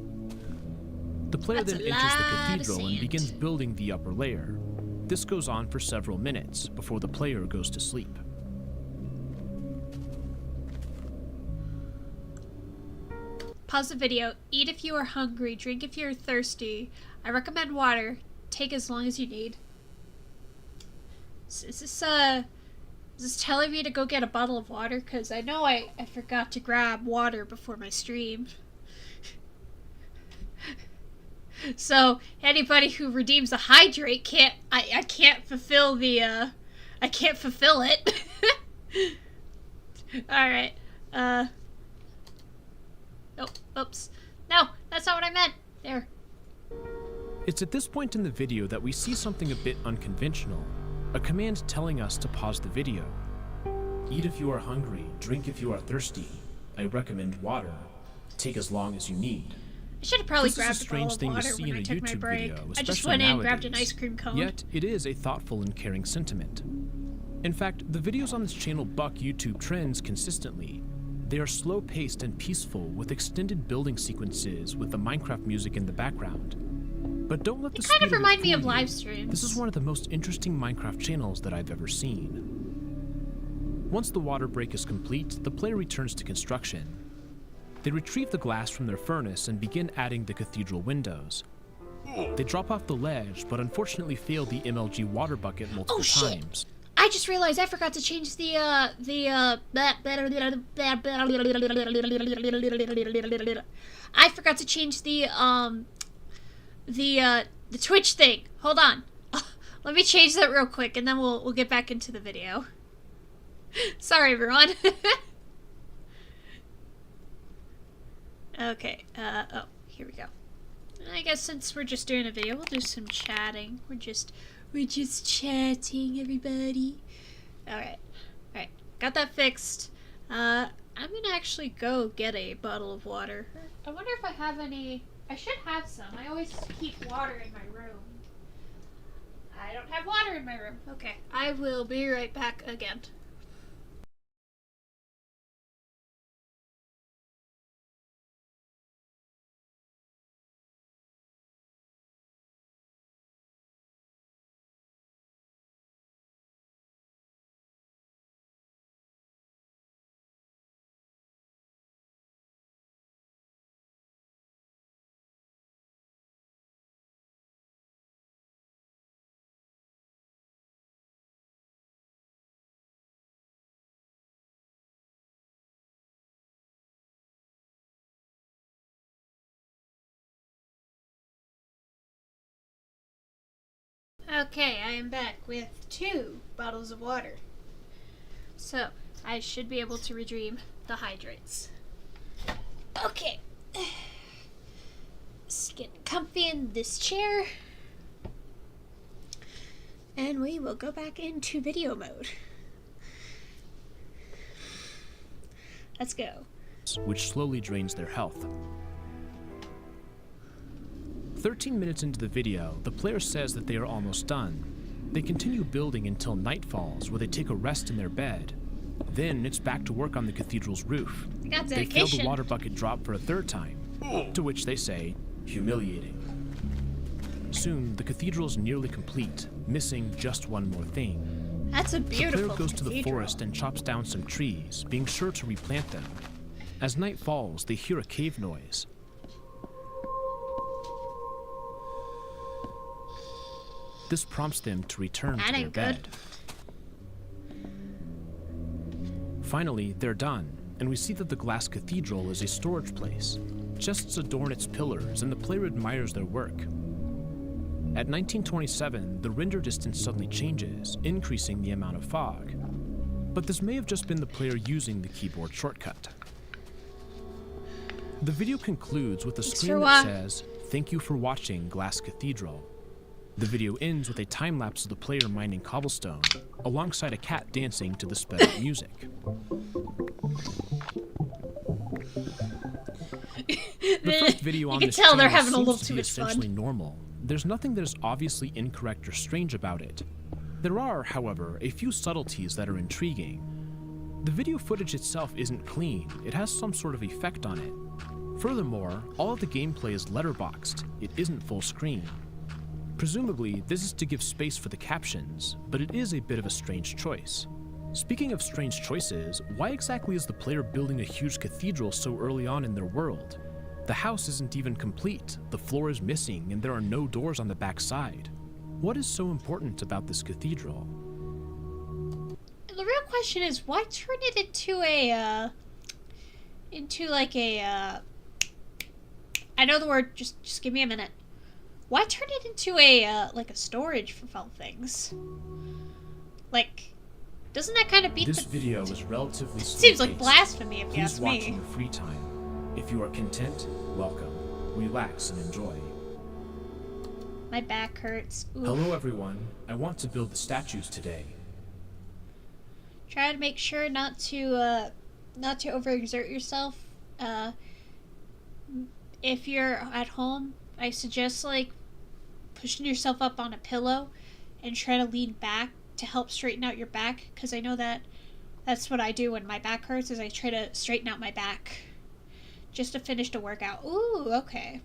The player then enters the cathedral and begins building the upper layer. This goes on for several minutes before the player goes to sleep. Pause the video. Eat if you are hungry. Drink if you're thirsty. I recommend water. Take as long as you need. Is this telling me to go get a bottle of water? Because I know I forgot to grab water before my stream. So anybody who redeems a hydrate can't I can't fulfill the I can't fulfill it. Alright. Oh, oops. No, that's not what I meant. There. It's at this point in the video that we see something a bit unconventional. A command telling us to pause the video. Eat if you are hungry, drink if you are thirsty. I recommend water. Take as long as you need. I should have probably This is a grabbed a strange bottle of thing to water see when in I a took my YouTube break. video, I just especially went in and grabbed an nowadays. ice cream cone. Yet, it is a thoughtful and caring sentiment. In fact, the videos on this channel buck YouTube trends consistently. They are slow-paced and peaceful, with extended building sequences with the Minecraft music in the background. But don't let the It kind of speed remind it me of fool you. live streams. This is one of the most interesting Minecraft channels that I've ever seen. Once the water break is complete, the player returns to construction. They retrieve the glass from their furnace and begin adding the cathedral windows. They drop off the ledge, but unfortunately fail the MLG water bucket multiple times. I just realized I forgot to change the I forgot to change the Twitch thing. Hold on. Let me change that real quick and then we'll get back into the video. Sorry everyone. Okay, oh, here we go. I guess since we're just doing a video, we'll do some chatting. We're just chatting, everybody. Alright. Alright. Got that fixed. I'm gonna actually go get a bottle of water. I wonder if I have any. I should have some. I always keep water in my room. I don't have water in my room. Okay. I will be right back again. Okay, I am back with 2 bottles of water. So, I should be able to redeem the hydrates. Okay. Just getting comfy in this chair. And we will go back into video mode. Let's go. Which slowly drains their health. 13 minutes into the video, the player says that they are almost done. They continue building until night falls, where they take a rest in their bed. Then it's back to work on the cathedral's roof. They fail the water bucket drop for a 3rd time, to which they say, humiliating. Soon, the cathedral is nearly complete, missing just one more thing. That's a beautiful The player goes to the cathedral. forest and chops down some trees, being sure to replant them. As night falls, they hear a cave noise. This prompts them to return to their bed. Finally, they're done, and we see that the glass cathedral is a storage place. Chests adorn its pillars, and the player admires their work. At 1927, the render distance suddenly changes, increasing the amount of fog. But this may have just been the player using the keyboard shortcut. The video concludes with a screen that says, "Thank you for watching Glass Cathedral." The video ends with a time-lapse of the player mining cobblestone, alongside a cat dancing to the sped-up music. The first video on this tell they're channel having a little seems to too be much fun. essentially normal. There's nothing that is obviously incorrect or strange about it. There are, however, a few subtleties that are intriguing. The video footage itself isn't clean, it has some sort of effect on it. Furthermore, all of the gameplay is letterboxed, it isn't full screen. Presumably, this is to give space for the captions, but it is a bit of a strange choice. Speaking of strange choices, why exactly is the player building a huge cathedral so early on in their world? The house isn't even complete, the floor is missing, and there are no doors on the back side. What is so important about this cathedral? The real question is, why turn it into a, I know the word, just give me a minute. Why turn it into a, like a storage for fun things? Like, doesn't that kind of beat This video is relatively Seems like blasphemy if you Please ask watch me. in your free time. If you are content, welcome. Relax and enjoy. My back hurts. Oof. Hello everyone, I want to build the statues today. Try to make sure not to overexert yourself. If you're at home, I suggest like pushing yourself up on a pillow and try to lean back to help straighten out your back, because I know that's what I do when my back hurts, is I try to straighten out my back just to finish the workout. Ooh, okay.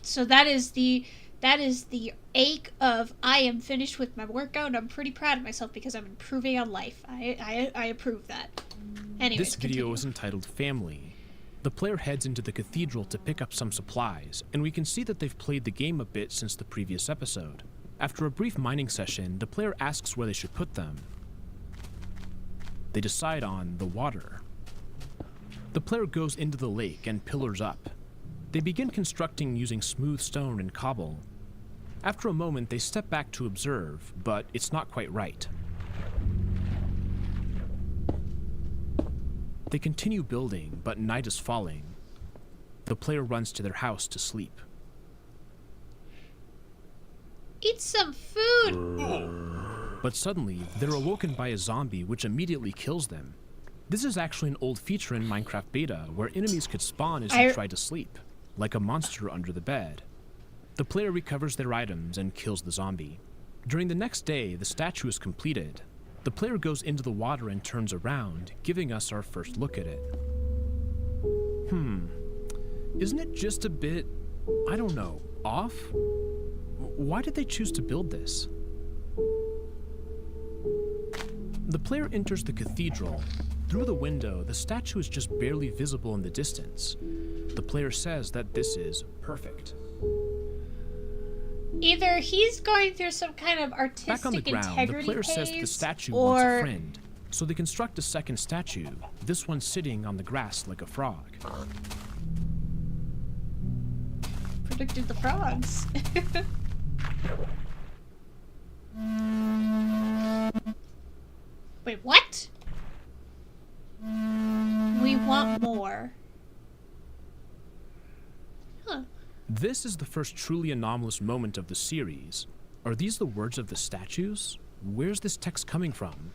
So that is the ache of I am finished with my workout, and I'm pretty proud of myself because I'm improving on life. I approve that. Anyways, This video is entitled Family. The player heads into the cathedral to pick up some supplies, and we can see that they've played the game a bit since the previous episode. After a brief mining session, the player asks where they should put them. They decide on the water. The player goes into the lake and pillars up. They begin constructing using smooth stone and cobble. After a moment, they step back to observe, but it's not quite right. They continue building, but night is falling. The player runs to their house to sleep. Eat some food! But suddenly, they're awoken by a zombie which immediately kills them. This is actually an old feature in Minecraft Beta, where enemies could spawn as you try to sleep, like a monster under the bed. The player recovers their items and kills the zombie. During the next day, the statue is completed. The player goes into the water and turns around, giving us our first look at it. Isn't it just a bit, I don't know, off? Why did they choose to build this? The player enters the cathedral. Through the window, the statue is just barely visible in the distance. The player says that this is perfect. Either he's going through some kind of artistic Back on the ground, the player says the statue wants a friend, so they construct a second statue, this one sitting on the grass like a frog. Predicted the frogs. Wait, what? We want more. Huh. This is the first truly anomalous moment of the series. Are these the words of the statues? Where's this text coming from?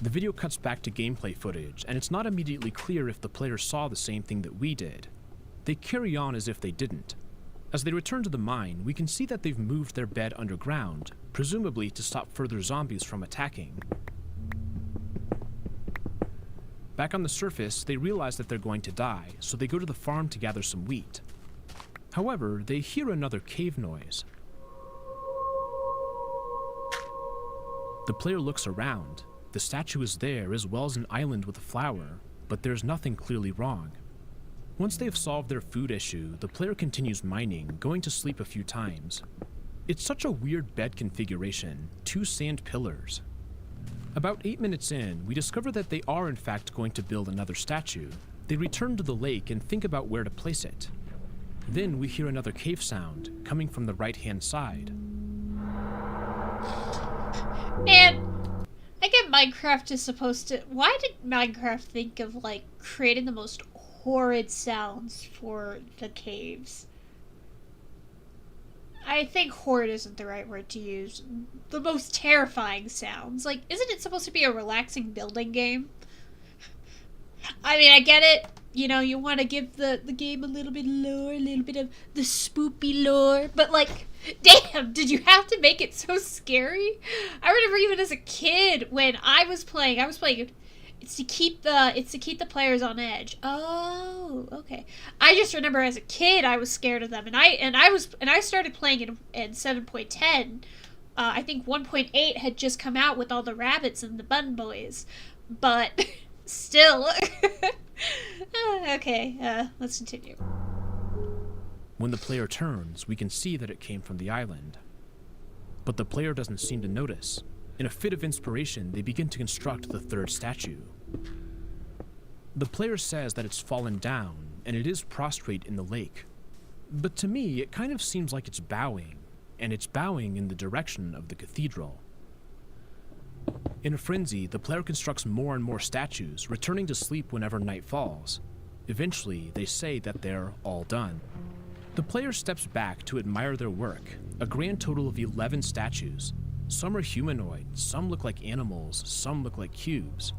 The video cuts back to gameplay footage, and it's not immediately clear if the player saw the same thing that we did. They carry on as if they didn't. As they return to the mine, we can see that they've moved their bed underground, presumably to stop further zombies from attacking. Back on the surface, they realize that they're going to die, so they go to the farm to gather some wheat. However, they hear another cave noise. The player looks around. The statue is there, as well as an island with a flower, but there's nothing clearly wrong. Once they have solved their food issue, the player continues mining, going to sleep a few times. It's such a weird bed configuration, 2 sand pillars. About 8 minutes in, we discover that they are in fact going to build another statue. They return to the lake and think about where to place it. Then we hear another cave sound, coming from the right-hand side. Man, I get Minecraft is supposed to... Why did Minecraft think of, like, creating the most horrid sounds for the caves? I think horrid isn't the right word to use. The most terrifying sounds. Like, isn't it supposed to be a relaxing building game? I mean, I get it. You know, you want to give the game a little bit of lore, a little bit of the spoopy lore. But, like, damn, did you have to make it so scary? I remember even as a kid when I was playing it's to keep the players on edge. Oh, okay. I just remember as a kid I was scared of them, and I started playing in 7.10. I think 1.8 had just come out with all the rabbits and the bun boys, but still. Okay, let's continue. When the player turns, we can see that it came from the island. But the player doesn't seem to notice. In a fit of inspiration, they begin to construct the third statue. The player says that it's fallen down, and it is prostrate in the lake. But to me, it kind of seems like it's bowing, and it's bowing in the direction of the cathedral. In a frenzy, the player constructs more and more statues, returning to sleep whenever night falls. Eventually, they say that they're all done. The player steps back to admire their work, a grand total of 11 statues. Some are humanoid, some look like animals, some look like cubes.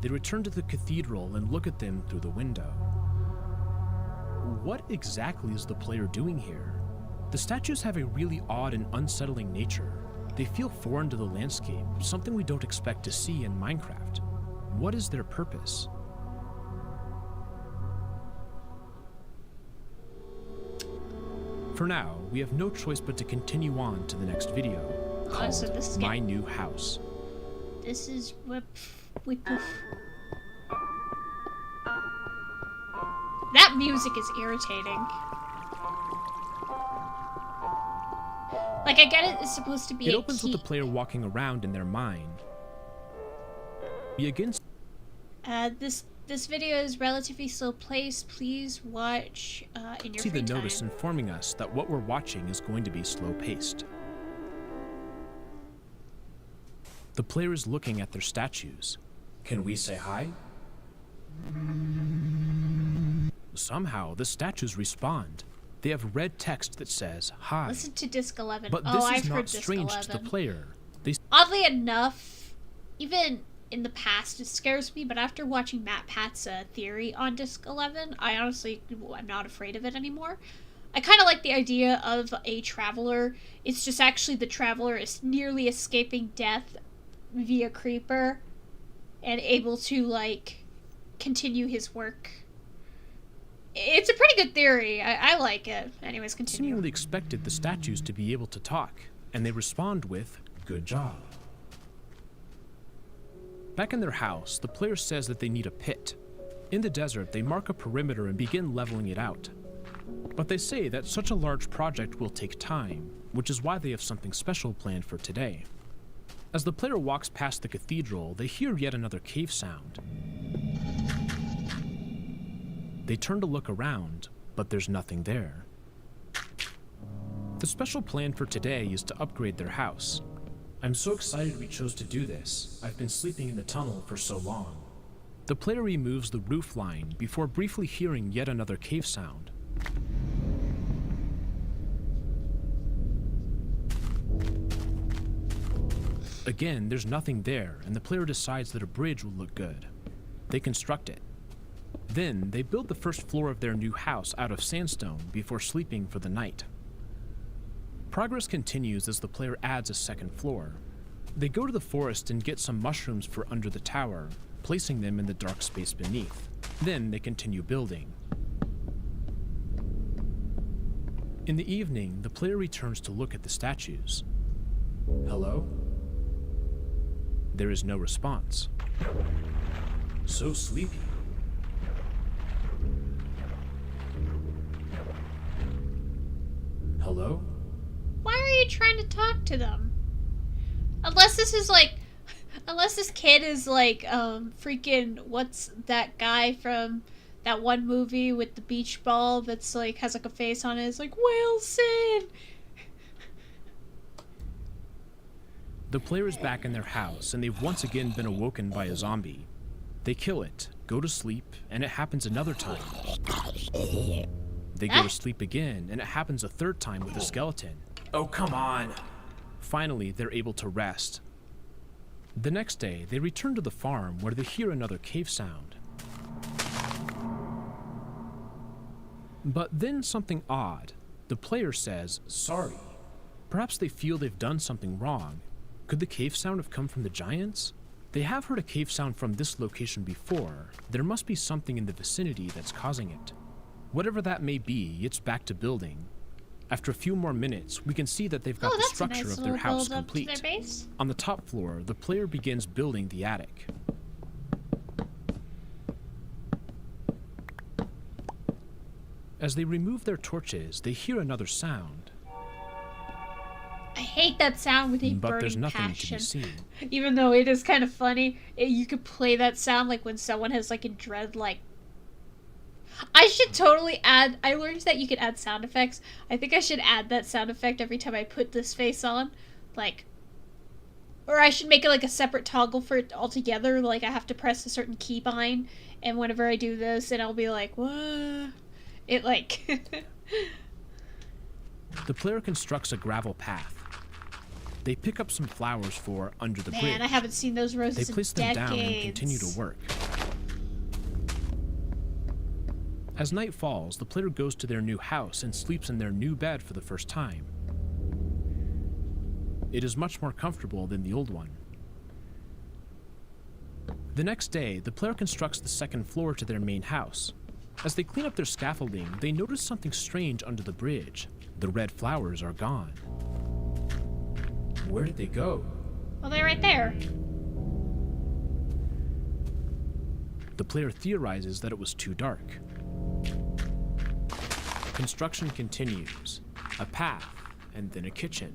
They return to the cathedral and look at them through the window. What exactly is the player doing here? The statues have a really odd and unsettling nature. They feel foreign to the landscape, something we don't expect to see in Minecraft. What is their purpose? For now, we have no choice but to continue on to the next video, called so this is My New House. This is whip. That music is irritating. Like, I get it, it's supposed to be It a opens key. with the player walking around in their mind. Begins This video is relatively slow paced. Please watch in your see free the time. notice informing us that what we're watching is going to be slow paced. The player is looking at their statues. Can we say hi? Somehow, the statues respond. They have red text that says hi. Listen to Disc 11. But oh, this I've is heard not Disc strange 11. to the player. They Oddly enough, even in the past, it scares me, but after watching Matt Pat's theory on Disc 11, I'm not afraid of it anymore. I kind of like the idea of a traveler. It's just actually the traveler is nearly escaping death via creeper and able to, like, continue his work. It's a pretty good theory. I like it. Anyways, continue. seemingly expected the statues to be able to talk, and they respond with, "Good job." Back in their house, the player says that they need a pit. In the desert, they mark a perimeter and begin leveling it out. But they say that such a large project will take time, which is why they have something special planned for today. As the player walks past the cathedral, they hear yet another cave sound. They turn to look around, but there's nothing there. The special plan for today is to upgrade their house. I'm so excited we chose to do this. I've been sleeping in the tunnel for so long. The player removes the roof line before briefly hearing yet another cave sound. Again, there's nothing there, and the player decides that a bridge will look good. They construct it. Then, they build the first floor of their new house out of sandstone before sleeping for the night. Progress continues as the player adds a second floor. They go to the forest and get some mushrooms for under the tower, placing them in the dark space beneath. Then they continue building. In the evening, the player returns to look at the statues. Hello? There is no response. So sleepy. Hello? Why are you trying to talk to them? Unless this kid is like, freaking, what's that guy from that one movie with the beach ball that's like, has like a face on it? It's like, Wilson! The player is back in their house, and they've once again been awoken by a zombie. They kill it, go to sleep, and it happens another time. They go to sleep again, and it happens a third time with a skeleton. Oh, come on! Finally, they're able to rest. The next day, they return to the farm where they hear another cave sound. But then something odd. The player says, sorry. Perhaps they feel they've done something wrong. Could the cave sound have come from the giants? They have heard a cave sound from this location before. There must be something in the vicinity that's causing it. Whatever that may be, it's back to building. After a few more minutes, we can see that they've got the that's a structure nice of their little house build up to their complete. base. On the top floor, the player begins building the attic. As they remove their torches, they hear another sound, I hate that sound with a but burning there's nothing passion. to be seen. Even though it is kind of funny, you could play that sound like when someone has like a dread, like. I should totally add. I learned that you could add sound effects. I think I should add that sound effect every time I put this face on, like. Or I should make it like a separate toggle for it altogether. Like I have to press a certain keybind, and whenever I do this, and I'll be like, what? It like. The player constructs a gravel path. They pick up some flowers for under the Man, bridge. I haven't seen those They roses place in them decades. down and continue to work. As night falls, the player goes to their new house and sleeps in their new bed for the first time. It is much more comfortable than the old one. The next day, the player constructs the second floor to their main house. As they clean up their scaffolding, they notice something strange under the bridge. The red flowers are gone. Where did they go? Well, they're right there. The player theorizes that it was too dark. Construction continues. A path, and then a kitchen.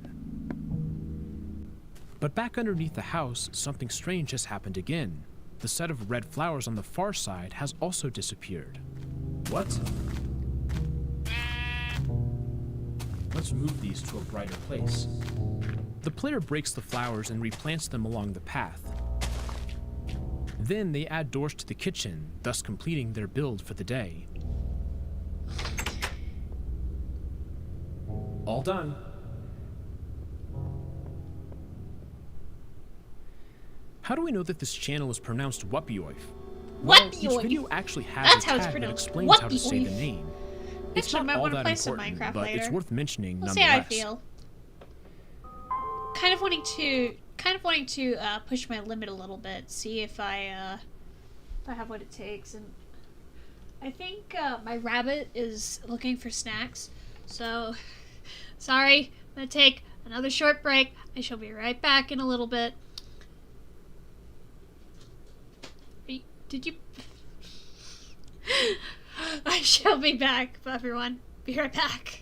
But back underneath the house, something strange has happened again. The set of red flowers on the far side has also disappeared. What? Let's move these to a brighter place. The player breaks the flowers and replants them along the path. Then they add doors to the kitchen, thus completing their build for the day. All done. How do we know that this channel is pronounced Wupioif? Well, each Wupioif. video actually has That's a how it's tag that pronounced. explains how to say the Wupioif. name. It's Actually, I not might all want to that play some important, Minecraft but later. it's worth mentioning We'll see how I nonetheless. feel. Kind of wanting to push my limit a little bit, see if I have what it takes, and I think my rabbit is looking for snacks. So, sorry, I'm gonna take another short break. I shall be right back in a little bit. Did you? I shall be back, everyone. Be right back.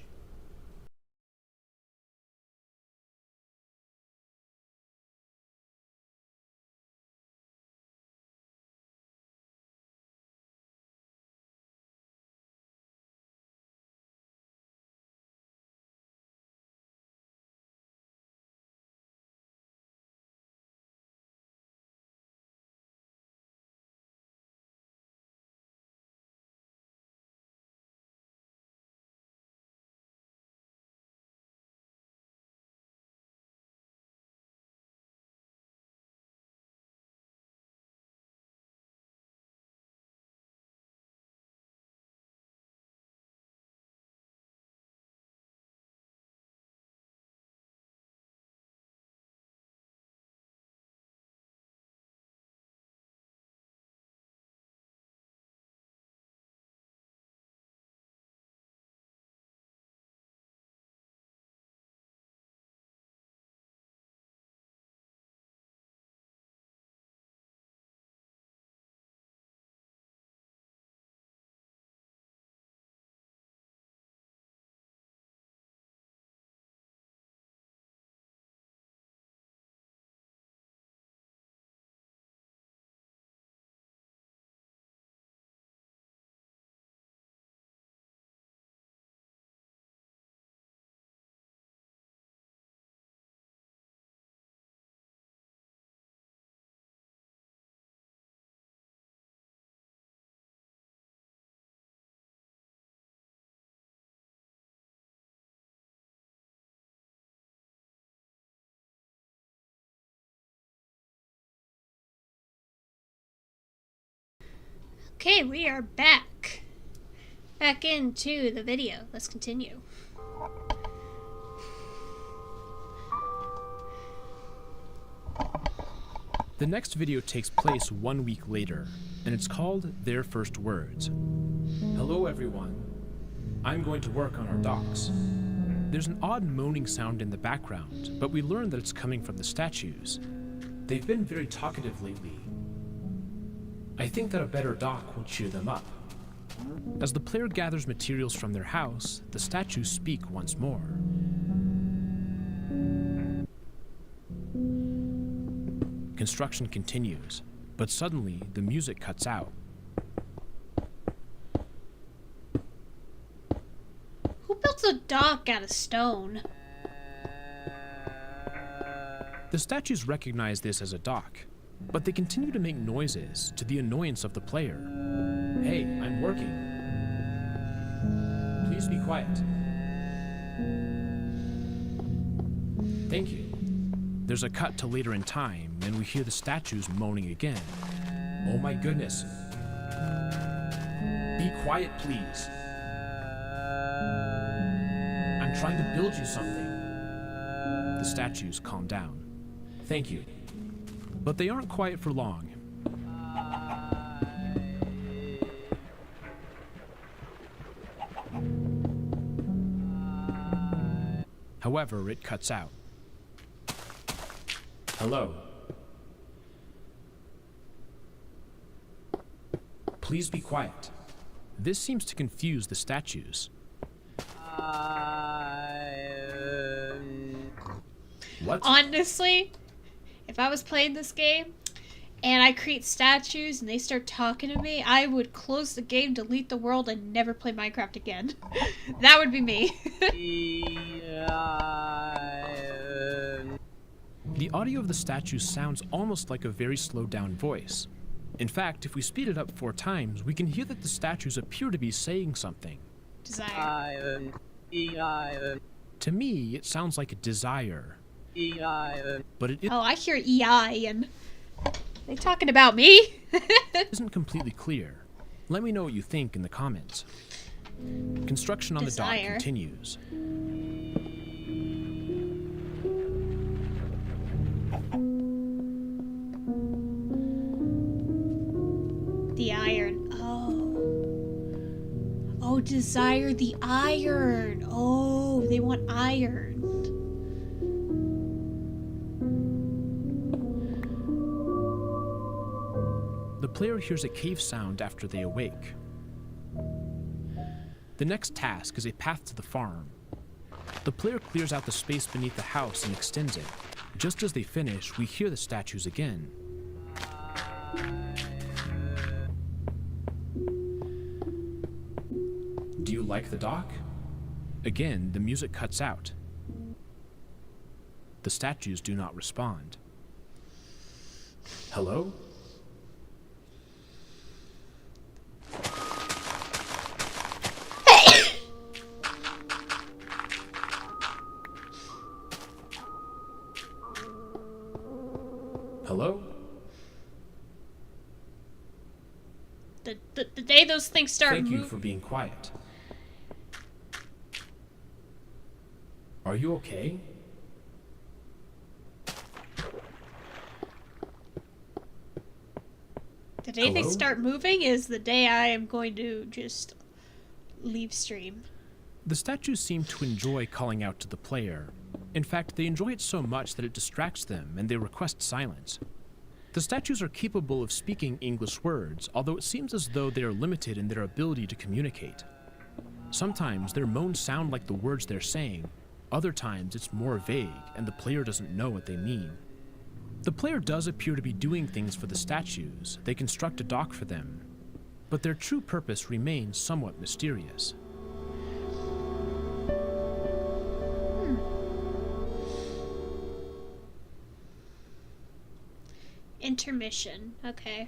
Okay, we are back. Back into the video. Let's continue. The next video takes place 1 week later, and it's called Their First Words. Hello everyone. I'm going to work on our docks. There's an odd moaning sound in the background, but we learn that it's coming from the statues. They've been very talkative lately. I think that a better dock will cheer them up. As the player gathers materials from their house, the statues speak once more. Construction continues, but suddenly the music cuts out. Who built a dock out of stone? The statues recognize this as a dock, but they continue to make noises to the annoyance of the player. Hey, I'm working. Please be quiet. Thank you. There's a cut to later in time, and we hear the statues moaning again. Oh my goodness. Be quiet, please. I'm trying to build you something. The statues calm down. Thank you. But they aren't quiet for long. However, it cuts out. Hello. Please be quiet. This seems to confuse the statues. What? Honestly, if I was playing this game and I create statues and they start talking to me, I would close the game, delete the world, and never play Minecraft again. That would be me. The audio of the statue sounds almost like a very slowed down voice. In fact, if we speed it up 4 times, we can hear that the statues appear to be saying something. Desire. To me, it sounds like a desire. But it Oh, I hear EI and they talking about me. isn't completely clear. Let me know what you think in the comments. Construction on the dock Desire. continues. The iron. Oh. Oh, desire the iron. Oh, they want iron. The player hears a cave sound after they awake. The next task is a path to the farm. The player clears out the space beneath the house and extends it. Just as they finish, we hear the statues again. Do you like the dock? Again, the music cuts out. The statues do not respond. Hello? Hello? The day those things start Thank you moving. for being quiet. Are you okay? The day they Hello? start moving is the day I am going to just leave stream. The statues seem to enjoy calling out to the player. In fact, they enjoy it so much that it distracts them and they request silence. The statues are capable of speaking English words, although it seems as though they are limited in their ability to communicate. Sometimes their moans sound like the words they're saying. Other times it's more vague and the player doesn't know what they mean. The player does appear to be doing things for the statues. They construct a dock for them. But their true purpose remains somewhat mysterious. Intermission. Okay.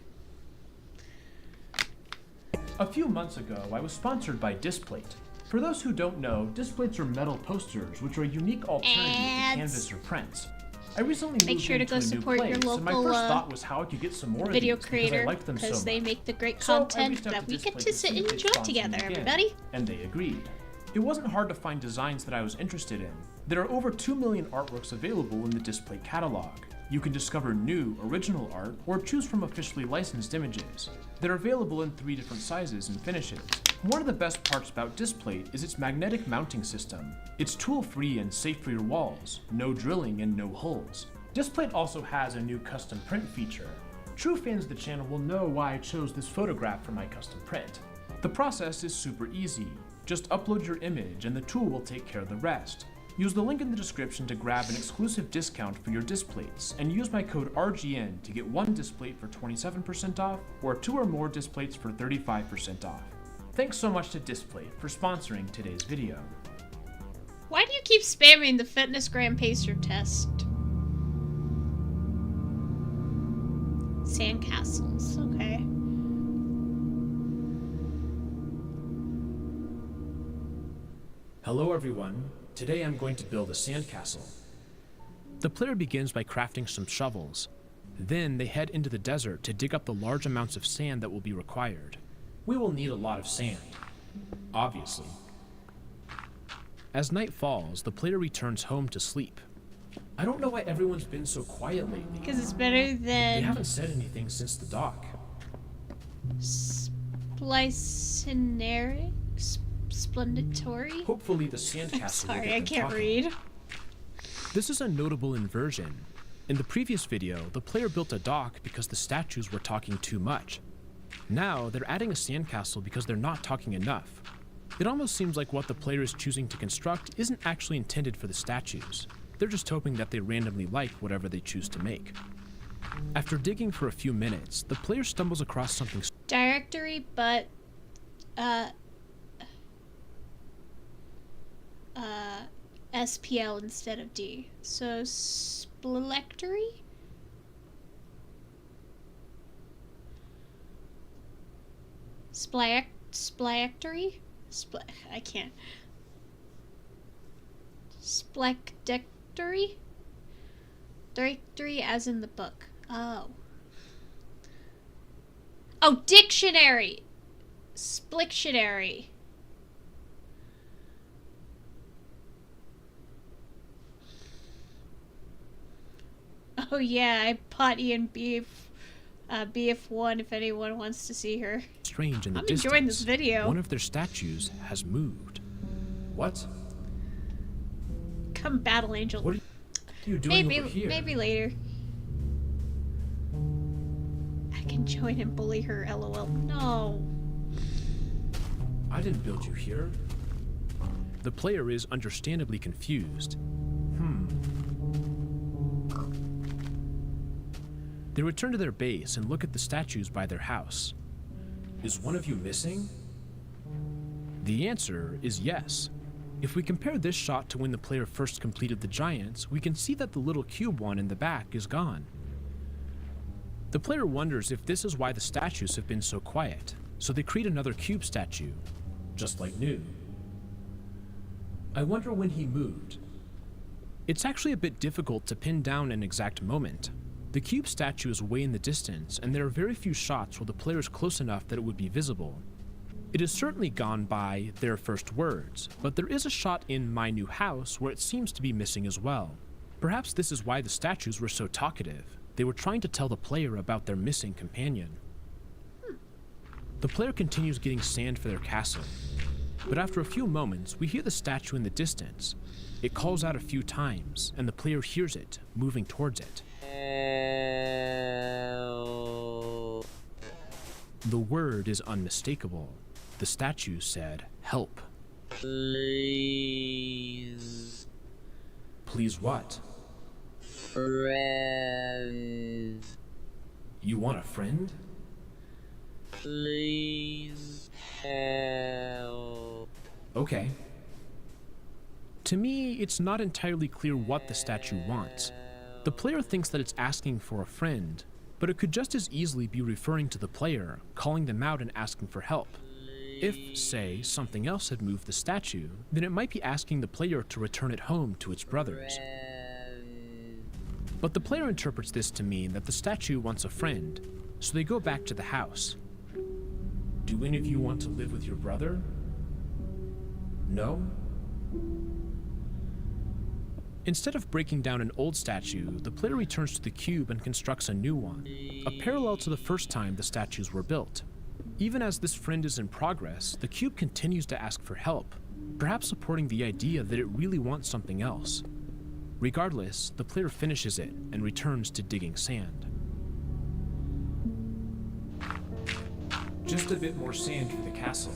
A few months ago, I was sponsored by Displate. For those who don't know, Displates are metal posters, which are a unique alternative to Ads. canvas or prints. I recently Make moved sure to into go a new support your place, and my local, first thought was how I could get some more video of these because I creator liked them so because they much. make the great So I content reached out that we get Displate to see sit if and they'd enjoy sponsor me together, again, everybody. And they agreed. It wasn't hard to find designs that I was interested in. There are over 2 million artworks available in the Displate catalog. You can discover new, original art, or choose from officially licensed images. They're available in 3 different sizes and finishes. One of the best parts about Displate is its magnetic mounting system. It's tool-free and safe for your walls, no drilling and no holes. Displate also has a new custom print feature. True fans of the channel will know why I chose this photograph for my custom print. The process is super easy. Just upload your image and the tool will take care of the rest. Use the link in the description to grab an exclusive discount for your Displates, and use my code RGN to get 1 Displate for 27% off, or 2 or more Displates for 35% off. Thanks so much to Displate for sponsoring today's video. Why do you keep spamming the fitness gram pacer test? Sandcastles, okay. Hello everyone. Today I'm going to build a sandcastle. The player begins by crafting some shovels. Then they head into the desert to dig up the large amounts of sand that will be required. We will need a lot of sand, obviously. As night falls, the player returns home to sleep. I don't know why everyone's been so quiet lately. Because it's better They than haven't said anything since the dock. Splicenary? Splendatory? Hopefully the sandcastle will Sorry, get I them can't talking. read. This is a notable inversion. In the previous video, the player built a dock because the statues were talking too much. Now, they're adding a sandcastle because they're not talking enough. It almost seems like what the player is choosing to construct isn't actually intended for the statues. They're just hoping that they randomly like whatever they choose to make. After digging for a few minutes, the player stumbles across something. Directory, but SPL instead of D. So splectory? Splactory? I can't. Splecdectory? Directory as in the book. Oh. Oh, dictionary! Splictionary. Oh yeah, I bought Ian BF1 if anyone wants to see her. Strange in the I'm distance. enjoying this video. One of their statues has moved. What? Come Battle Angel. What are you doing Maybe over here? maybe later. I can join and bully her, lol. No. I didn't build you here. The player is understandably confused. They return to their base and look at the statues by their house. Is one of you missing? The answer is yes. If we compare this shot to when the player first completed the giants, we can see that the little cube one in the back is gone. The player wonders if this is why the statues have been so quiet, so they create another cube statue, just like new. I wonder when he moved. It's actually a bit difficult to pin down an exact moment. The cube statue is way in the distance, and there are very few shots where the player is close enough that it would be visible. It is certainly gone by their first words, but there is a shot in My New House where it seems to be missing as well. Perhaps this is why the statues were so talkative. They were trying to tell the player about their missing companion. The player continues getting sand for their castle, but after a few moments, we hear the statue in the distance. It calls out a few times, and the player hears it, moving towards it. The word is unmistakable. The statue said, "Help." Please. Please what? Friend. You want a friend? Please help. Okay. To me, it's not entirely clear what the statue wants. The player thinks that it's asking for a friend, but it could just as easily be referring to the player, calling them out and asking for help. If, say, something else had moved the statue, then it might be asking the player to return it home to its brothers. But the player interprets this to mean that the statue wants a friend, so they go back to the house. Do any of you want to live with your brother? No? Instead of breaking down an old statue, the player returns to the cube and constructs a new one, a parallel to the first time the statues were built. Even as this friend is in progress, the cube continues to ask for help, perhaps supporting the idea that it really wants something else. Regardless, the player finishes it and returns to digging sand. Just a bit more sand for the castle.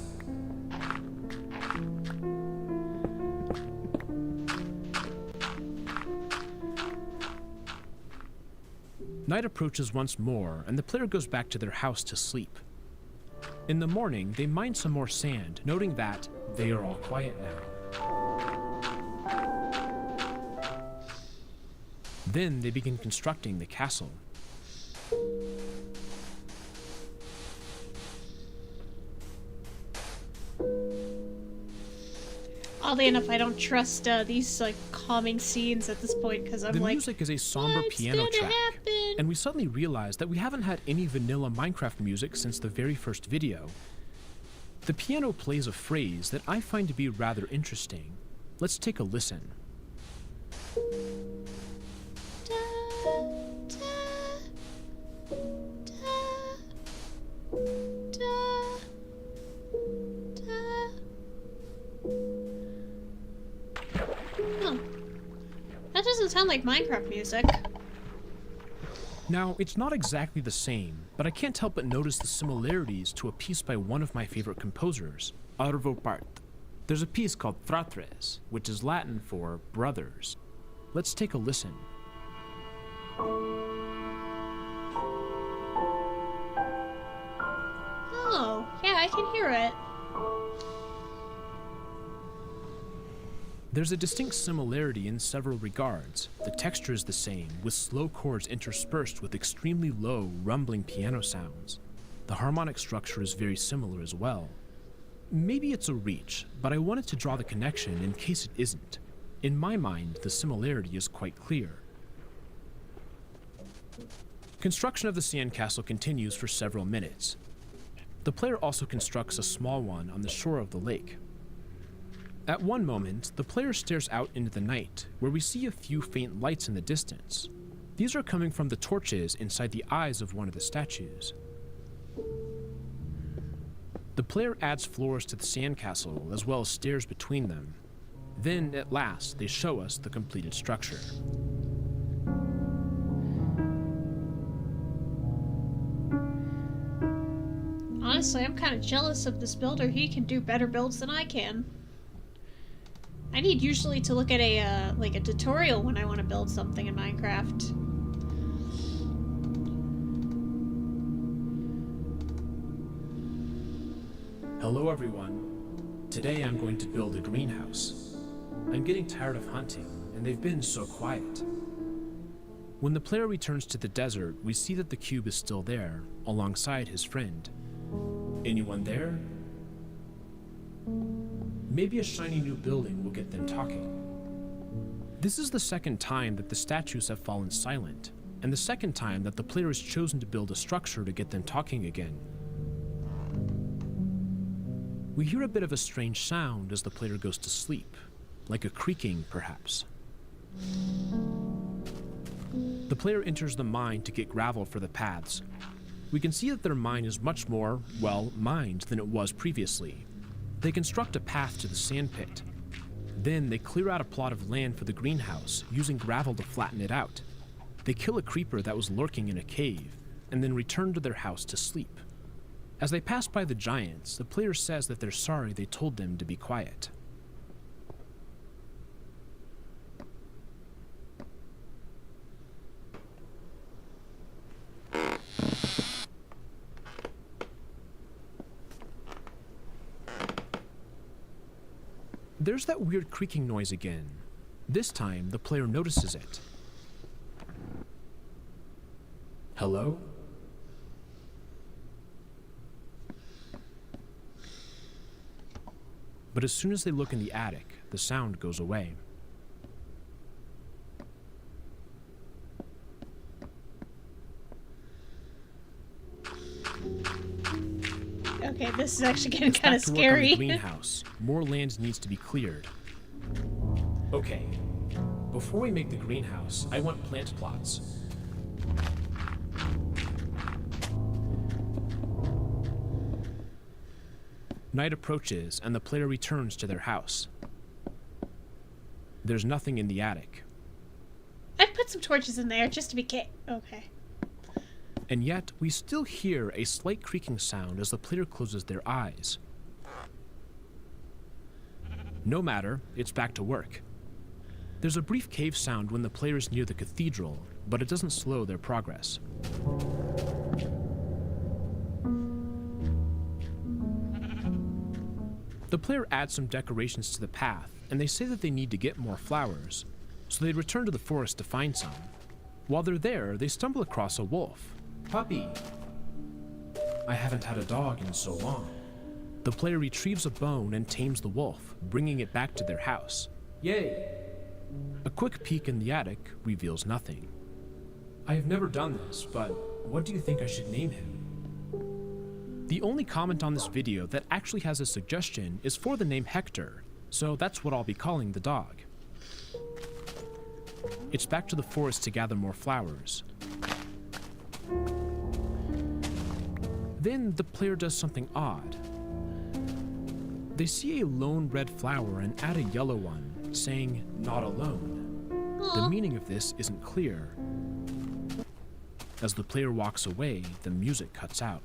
Night approaches once more, and the player goes back to their house to sleep. In the morning, they mine some more sand, noting that they are all quiet now. Then they begin constructing the castle. Oddly enough, I don't trust these like calming scenes at this point because I'm The like, music is a somber what's piano gonna track, happen? and we suddenly realize that we haven't had any vanilla Minecraft music since the very first video. The piano plays a phrase that I find to be rather interesting. Let's take a listen. That doesn't sound like Minecraft music. Now, it's not exactly the same, but I can't help but notice the similarities to a piece by one of my favorite composers, Arvo Pärt. There's a piece called fratres, which is Latin for brothers. Let's take a listen. Oh, yeah, I can hear it. There's a distinct similarity in several regards. The texture is the same, with slow chords interspersed with extremely low, rumbling piano sounds. The harmonic structure is very similar as well. Maybe it's a reach, but I wanted to draw the connection in case it isn't. In my mind, the similarity is quite clear. Construction of the sandcastle continues for several minutes. The player also constructs a small one on the shore of the lake. At one moment, the player stares out into the night, where we see a few faint lights in the distance. These are coming from the torches inside the eyes of one of the statues. The player adds floors to the sandcastle, as well as stairs between them. Then, at last, they show us the completed structure. Honestly, I'm kind of jealous of this builder. He can do better builds than I can. I need usually to look at a like a tutorial when I want to build something in Minecraft. Hello everyone. Today I'm going to build a greenhouse. I'm getting tired of hunting, and they've been so quiet. When the player returns to the desert, we see that the cube is still there, alongside his friend. Anyone there? Maybe a shiny new building will get them talking. This is the second time that the statues have fallen silent, and the second time that the player has chosen to build a structure to get them talking again. We hear a bit of a strange sound as the player goes to sleep, like a creaking, perhaps. The player enters the mine to get gravel for the paths. We can see that their mine is much more, well, mined than it was previously. They construct a path to the sand pit. Then they clear out a plot of land for the greenhouse, using gravel to flatten it out. They kill a creeper that was lurking in a cave, and then return to their house to sleep. As they pass by the giants, the player says that they're sorry they told them to be quiet. There's that weird creaking noise again. This time, the player notices it. Hello? But as soon as they look in the attic, the sound goes away. Okay, this is actually getting kind of Back to work on scary. the greenhouse. More land needs to be cleared. Okay, before we make the greenhouse, I want plant plots. Night approaches, and the player returns to their house. There's nothing in the attic. I've put some torches in there just to be okay. And yet, we still hear a slight creaking sound as the player closes their eyes. No matter, it's back to work. There's a brief cave sound when the player is near the cathedral, but it doesn't slow their progress. The player adds some decorations to the path, and they say that they need to get more flowers, so they return to the forest to find some. While they're there, they stumble across a wolf. Puppy! I haven't had a dog in so long. The player retrieves a bone and tames the wolf, bringing it back to their house. Yay! A quick peek in the attic reveals nothing. I have never done this, but what do you think I should name him? The only comment on this video that actually has a suggestion is for the name Hector, so that's what I'll be calling the dog. It's back to the forest to gather more flowers. Then the player does something odd. They see a lone red flower and add a yellow one, saying, "Not alone." The meaning of this isn't clear. As the player walks away, the music cuts out.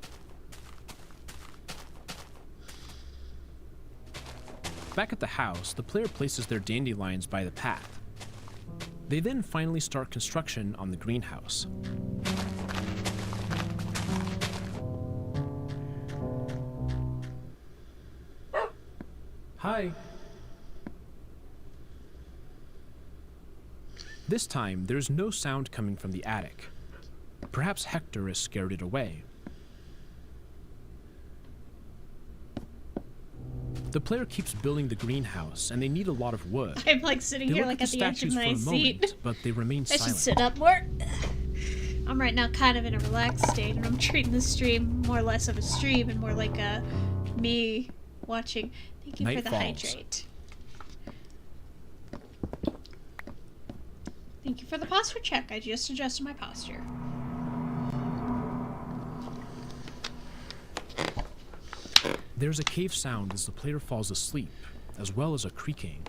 Back at the house, the player places their dandelions by the path. They then finally start construction on the greenhouse. Hi. This time, there's no sound coming from the attic. Perhaps Hector has scared it away. The player keeps building the greenhouse, and they need a lot of wood. I'm like sitting They here look like at at the edge of statues for my a seat. moment, but they remain I should silent. sit up more. I'm right now kind of in a relaxed state, and I'm treating the stream more or less of a stream and more like a me watching. Thank you Night for the falls. hydrate. Thank you for the posture check. I just adjusted my posture. There's a cave sound as the player falls asleep, as well as a creaking.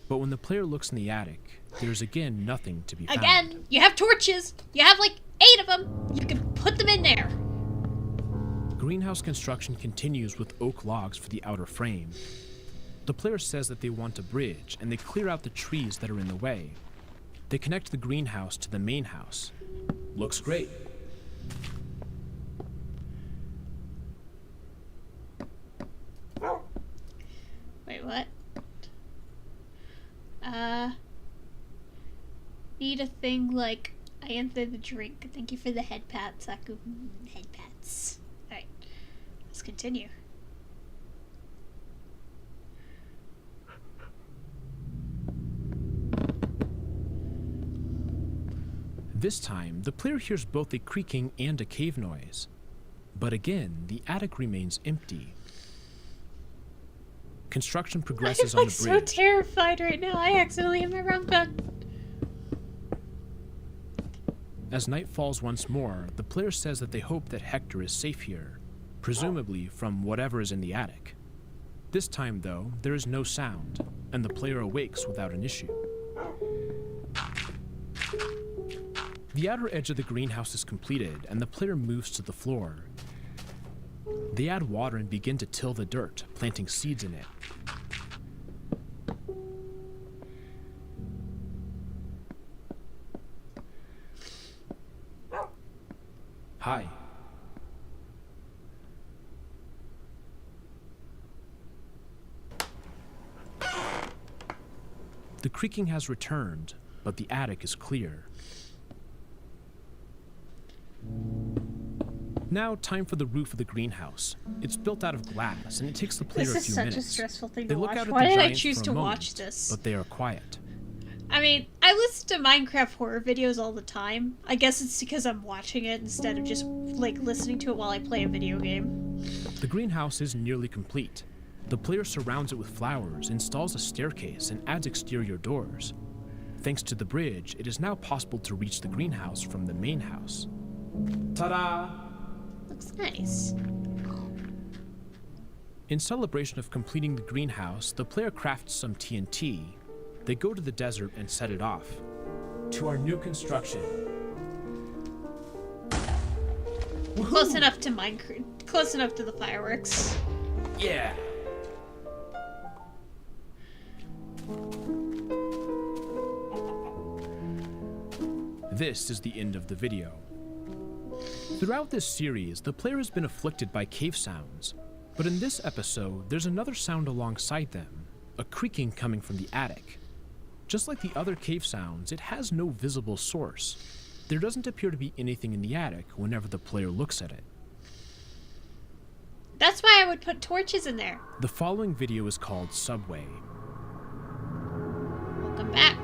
But when the player looks in the attic, there's again nothing to be found. Again, you have torches. You have like 8 of them. You can put them in there. Greenhouse construction continues with oak logs for the outer frame. The player says that they want a bridge, and they clear out the trees that are in the way. They connect the greenhouse to the main house. Looks great. Wait, what? Need a thing like I entered the drink. Thank you for the head pats, Aku. Head pats. Alright. Let's continue. This time, the player hears both a creaking and a cave noise. But again, the attic remains empty. Construction progresses I'm on like the so bridge. terrified right now. I accidentally hit my wrong button. As night falls once more, the player says that they hope that Hector is safe here, presumably from whatever is in the attic. This time, though, there is no sound, and the player awakes without an issue. The outer edge of the greenhouse is completed, and the player moves to the floor. They add water and begin to till the dirt, planting seeds in it. Hi. The creaking has returned, but the attic is clear. Now, time for the roof of the greenhouse. It's built out of glass, and it takes the player This a is few such minutes. a stressful thing They to look watch. out at Why the did I giants choose for a to moment, watch this? But they are quiet. I mean, I listen to Minecraft horror videos all the time. I guess it's because I'm watching it instead of just, like, listening to it while I play a video game. The greenhouse is nearly complete. The player surrounds it with flowers, installs a staircase, and adds exterior doors. Thanks to the bridge, it is now possible to reach the greenhouse from the main house. Ta-da! Looks nice. In celebration of completing the greenhouse, the player crafts some TNT. They go to the desert and set it off. To our new construction. Close enough to Minecraft. Close enough to the fireworks. Yeah! This is the end of the video. Throughout this series, the player has been afflicted by cave sounds, but in this episode, there's another sound alongside them, a creaking coming from the attic. Just like the other cave sounds, it has no visible source. There doesn't appear to be anything in the attic whenever the player looks at it. That's why I would put torches in there. The following video is called Subway. Welcome back.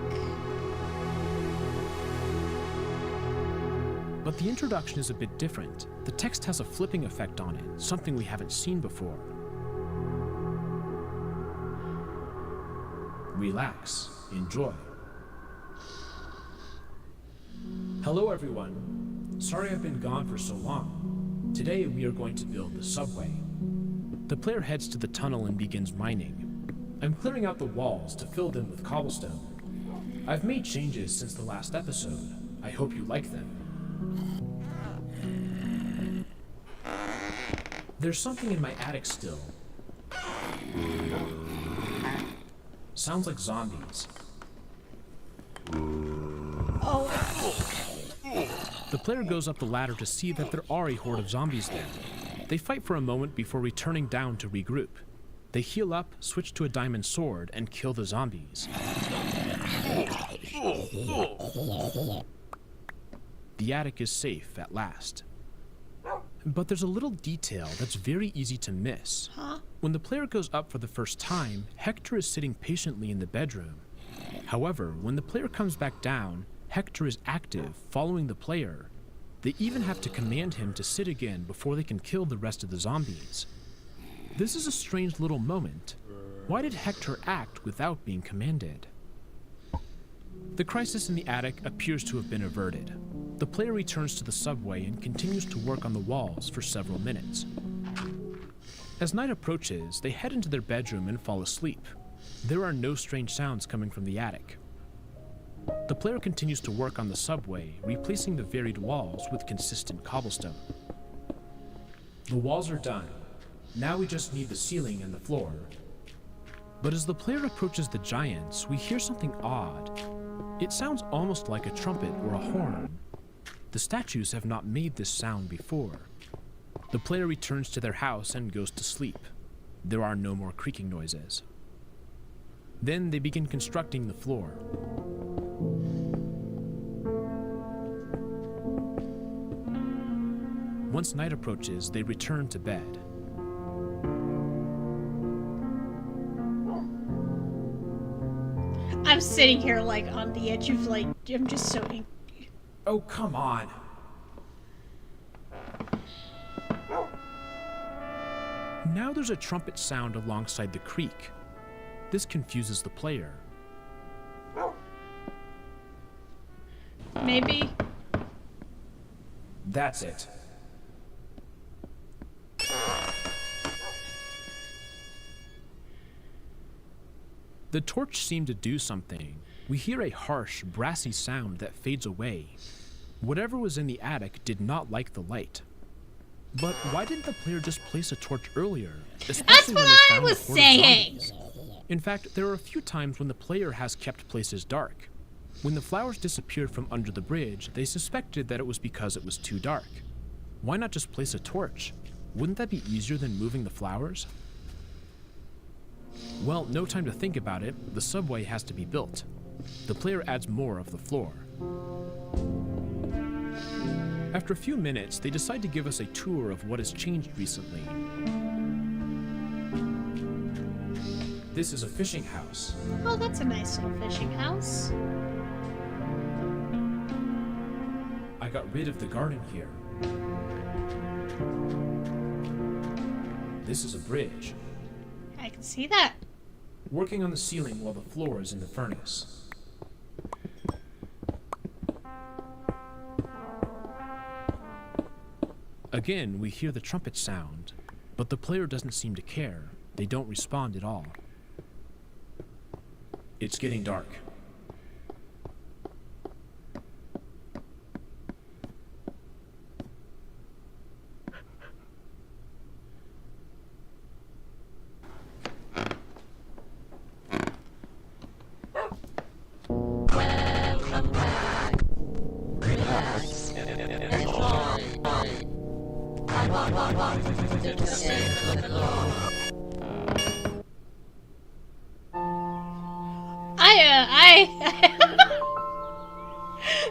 But the introduction is a bit different. The text has a flipping effect on it, something we haven't seen before. Relax. Enjoy. Hello everyone. Sorry I've been gone for so long. Today we are going to build the subway. The player heads to the tunnel and begins mining. I'm clearing out the walls to fill them with cobblestone. I've made changes since the last episode. I hope you like them. There's something in my attic still. Sounds like zombies. Oh. The player goes up the ladder to see that there are a horde of zombies there. They fight for a moment before returning down to regroup. They heal up, switch to a diamond sword, and kill the zombies. The attic is safe at last. But there's a little detail that's very easy to miss. Huh? When the player goes up for the first time, Hector is sitting patiently in the bedroom. However, when the player comes back down, Hector is active, following the player. They even have to command him to sit again before they can kill the rest of the zombies. This is a strange little moment. Why did Hector act without being commanded? The crisis in the attic appears to have been averted. The player returns to the subway and continues to work on the walls for several minutes. As night approaches, they head into their bedroom and fall asleep. There are no strange sounds coming from the attic. The player continues to work on the subway, replacing the varied walls with consistent cobblestone. The walls are done. Now we just need the ceiling and the floor. But as the player approaches the giants, we hear something odd. It sounds almost like a trumpet or a horn. The statues have not made this sound before. The player returns to their house and goes to sleep. There are no more creaking noises. Then they begin constructing the floor. Once night approaches, they return to bed. I'm sitting here like on the edge of like, I'm just so angry. Oh, come on. Now there's a trumpet sound alongside the creak. This confuses the player. Maybe. That's it. The torch seemed to do something. We hear a harsh, brassy sound that fades away. Whatever was in the attic did not like the light. But why didn't the player just place a torch earlier? That's what I was saying! In fact, there are a few times when the player has kept places dark. When the flowers disappeared from under the bridge, they suspected that it was because it was too dark. Why not just place a torch? Wouldn't that be easier than moving the flowers? Well, no time to think about it. The subway has to be built. The player adds more of the floor. After a few minutes, they decide to give us a tour of what has changed recently. This is a fishing house. Oh, that's a nice little fishing house. I got rid of the garden here. This is a bridge. I can see that. Working on the ceiling while the floor is in the furnace. Again, we hear the trumpet sound, but the player doesn't seem to care. They don't respond at all. It's getting dark.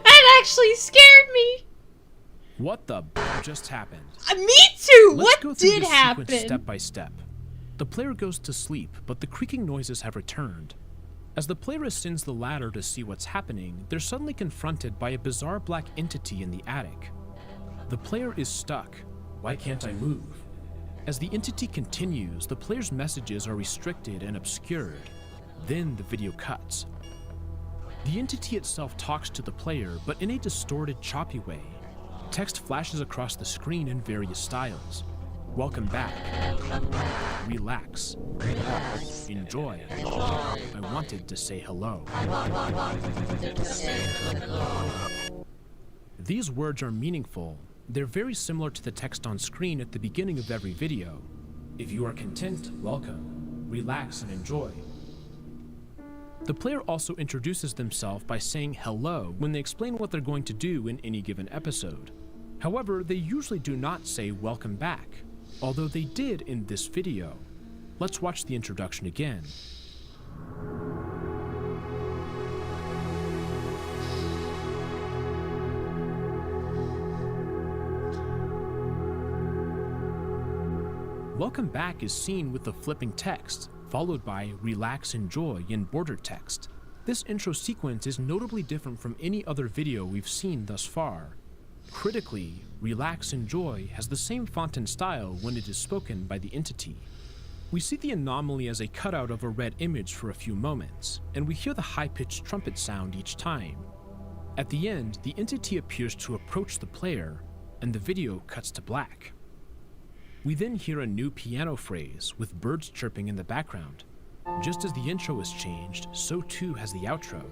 That actually scared me. What the just happened? Me too. Let's What go through did this happen? sequence step by step. The player goes to sleep, but the creaking noises have returned. As the player ascends the ladder to see what's happening, they're suddenly confronted by a bizarre black entity in the attic. The player is stuck. Why can't I move? As the entity continues, the player's messages are restricted and obscured. Then the video cuts. The entity itself talks to the player, but in a distorted, choppy way. Text flashes across the screen in various styles. Welcome back. Relax. Enjoy. I wanted to say hello. These words are meaningful. They're very similar to the text on screen at the beginning of every video. If you are content, welcome. relax and enjoy. The player also introduces themselves by saying hello when they explain what they're going to do in any given episode. However, they usually do not say welcome back, although they did in this video. Let's watch the introduction again. Welcome back is seen with the flipping text, followed by relax enjoy in bordered text. This intro sequence is notably different from any other video we've seen thus far. Critically, relax enjoy has the same font and style when it is spoken by the entity. We see the anomaly as a cutout of a red image for a few moments, and we hear the high-pitched trumpet sound each time. At the end, the entity appears to approach the player, and the video cuts to black. We then hear a new piano phrase with birds chirping in the background. Just as the intro has changed, so too has the outro.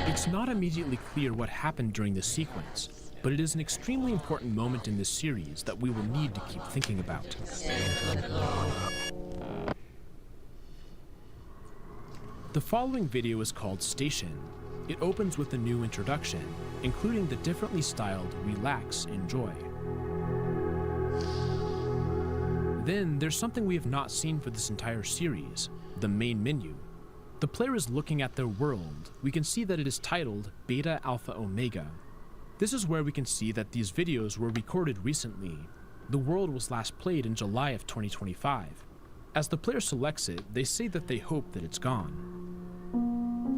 It's not immediately clear what happened during this sequence, but it is an extremely important moment in this series that we will need to keep thinking about. The following video is called Station. It opens with a new introduction, including the differently styled relax enjoy. Then there's something we have not seen for this entire series, the main menu. The player is looking at their world. We can see that it is titled Beta Alpha Omega. This is where we can see that these videos were recorded recently. The world was last played in July of 2025. As the player selects it, they say that they hope that it's gone.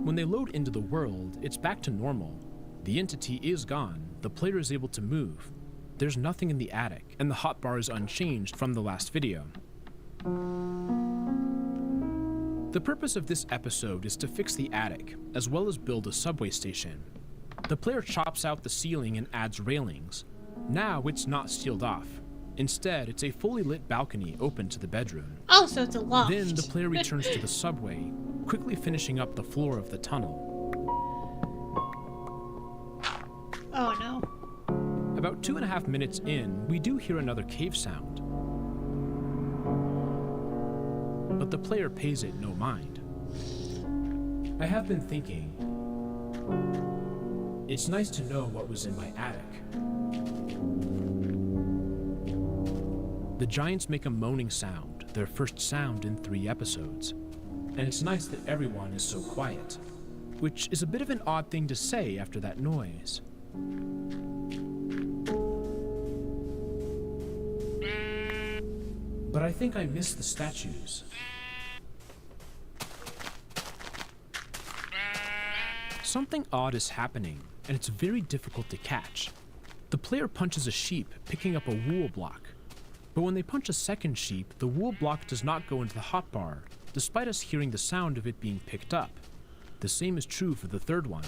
When they load into the world, it's back to normal. The entity is gone, the player is able to move. There's nothing in the attic, and the hotbar is unchanged from the last video. The purpose of this episode is to fix the attic, as well as build a subway station. The player chops out the ceiling and adds railings. Now it's not sealed off. Instead, it's a fully lit balcony open to the bedroom. Oh, so it's a loft. Then the player returns to the subway, quickly finishing up the floor of the tunnel. Oh no. About 2.5 minutes in, we do hear another cave sound. But the player pays it no mind. I have been thinking, it's nice to know what was in my attic. The giants make a moaning sound, their first sound in 3 episodes. And it's nice that everyone is so quiet, which is a bit of an odd thing to say after that noise. But I think I miss the statues. Something odd is happening, and it's very difficult to catch. The player punches a sheep, picking up a wool block. But when they punch a second sheep, the wool block does not go into the hotbar, despite us hearing the sound of it being picked up. The same is true for the third one.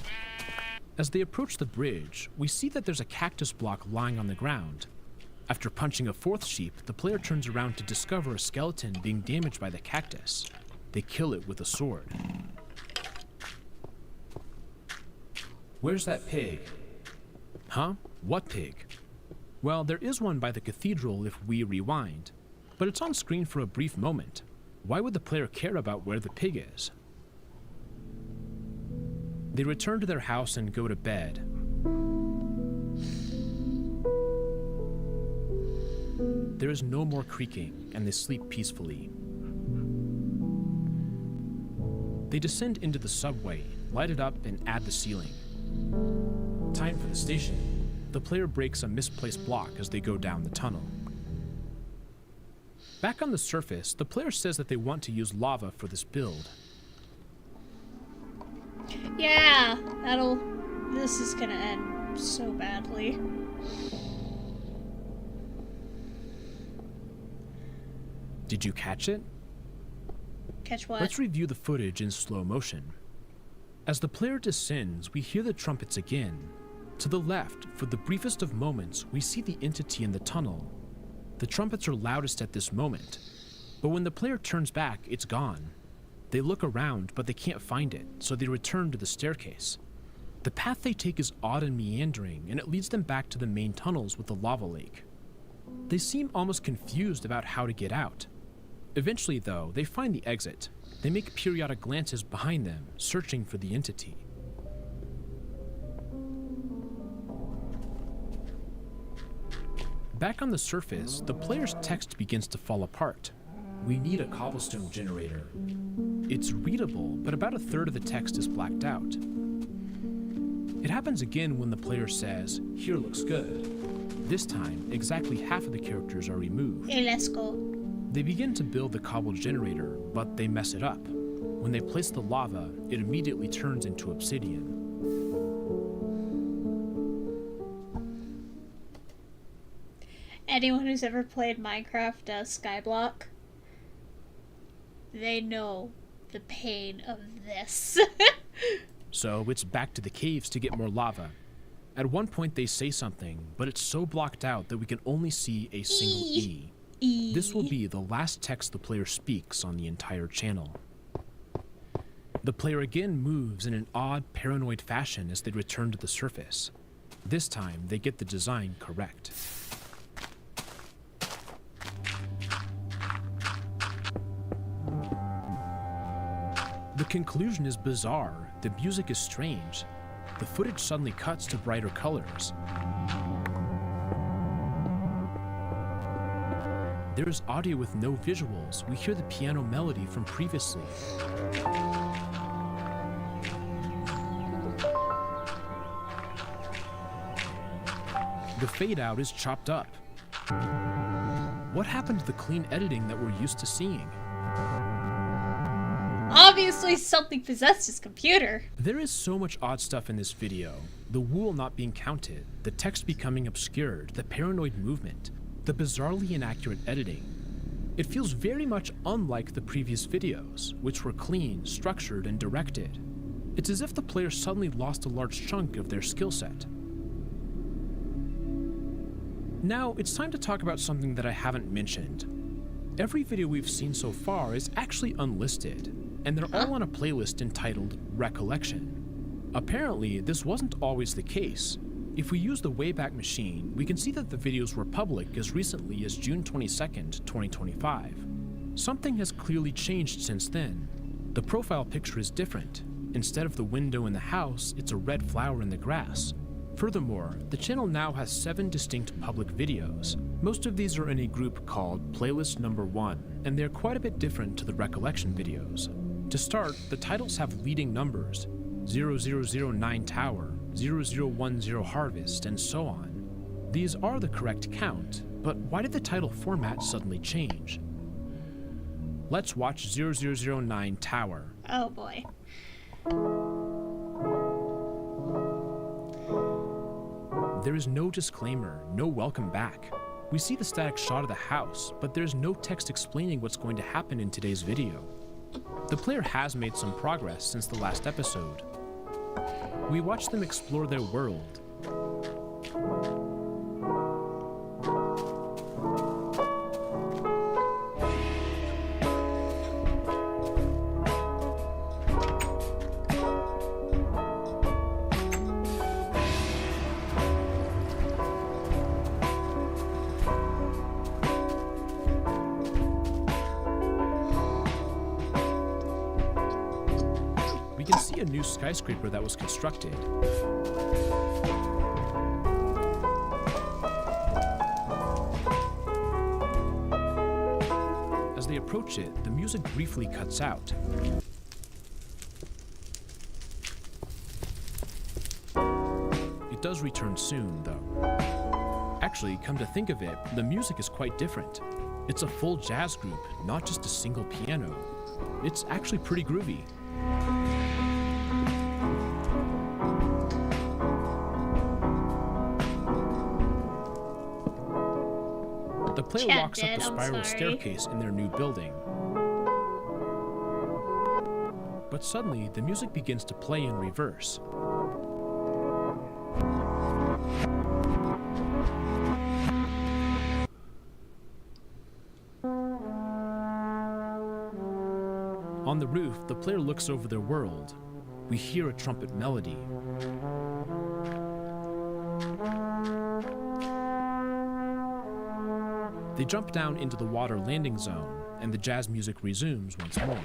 As they approach the bridge, we see that there's a cactus block lying on the ground. After punching a fourth sheep, the player turns around to discover a skeleton being damaged by the cactus. They kill it with a sword. Where's that pig? Huh? What pig? Well, there is one by the cathedral if we rewind, but it's on screen for a brief moment. Why would the player care about where the pig is? They return to their house and go to bed. There is no more creaking, and they sleep peacefully. They descend into the subway, light it up, and add the ceiling. Time for the station. The player breaks a misplaced block as they go down the tunnel. Back on the surface, the player says that they want to use lava for this build. Yeah, this is gonna end so badly. Did you catch it? Catch what? Let's review the footage in slow motion. As the player descends, we hear the trumpets again. To the left, for the briefest of moments, we see the entity in the tunnel. The trumpets are loudest at this moment, but when the player turns back, it's gone. They look around, but they can't find it, so they return to the staircase. The path they take is odd and meandering, and it leads them back to the main tunnels with the lava lake. They seem almost confused about how to get out. Eventually, though, they find the exit. They make periodic glances behind them, searching for the entity. Back on the surface, the player's text begins to fall apart. We need a cobblestone generator. It's readable, but about a third of the text is blacked out. It happens again when the player says, "Here looks good." This time, exactly half of the characters are removed. Hey, let's go. They begin to build the cobble generator, but they mess it up. When they place the lava, it immediately turns into obsidian. Anyone who's ever played Minecraft Skyblock, they know the pain of this. So it's back to the caves to get more lava. At one point they say something, but it's so blocked out that we can only see a single E. This will be the last text the player speaks on the entire channel. The player again moves in an odd, paranoid fashion as they return to the surface. This time, they get the design correct. The conclusion is bizarre. The music is strange. The footage suddenly cuts to brighter colors. There is audio with no visuals. We hear the piano melody from previously. The fade out is chopped up. What happened to the clean editing that we're used to seeing? Obviously something possessed his computer. There is so much odd stuff in this video. The wool not being counted, the text becoming obscured, the paranoid movement, the bizarrely inaccurate editing. It feels very much unlike the previous videos, which were clean, structured, and directed. It's as if the player suddenly lost a large chunk of their skill set. Now, it's time to talk about something that I haven't mentioned. Every video we've seen so far is actually unlisted, and they're all on a playlist entitled Recollection. Apparently, this wasn't always the case. If we use the Wayback Machine, we can see that the videos were public as recently as June 22nd, 2025. Something has clearly changed since then. The profile picture is different. Instead of the window in the house, it's a red flower in the grass. Furthermore, the channel now has 7 distinct public videos. Most of these are in a group called Playlist Number 1, and they're quite a bit different to the Recollection videos. To start, the titles have leading numbers, 0009 Tower, 0010 Harvest, and so on. These are the correct count, but why did the title format suddenly change? Let's watch 0009 Tower. Oh boy. There is no disclaimer, no welcome back. We see the static shot of the house, but there's no text explaining what's going to happen in today's video. The player has made some progress since the last episode. We watch them explore their world. We can see a new skyscraper that was constructed. As they approach it, the music briefly cuts out. It does return soon, though. Actually, come to think of it, the music is quite different. It's a full jazz group, not just a single piano. It's actually pretty groovy. The player Chat walks up dead, the I'm spiral sorry. staircase in their new building. But suddenly, the music begins to play in reverse. On the roof, the player looks over their world. We hear a trumpet melody. They jump down into the water landing zone, and the jazz music resumes once more.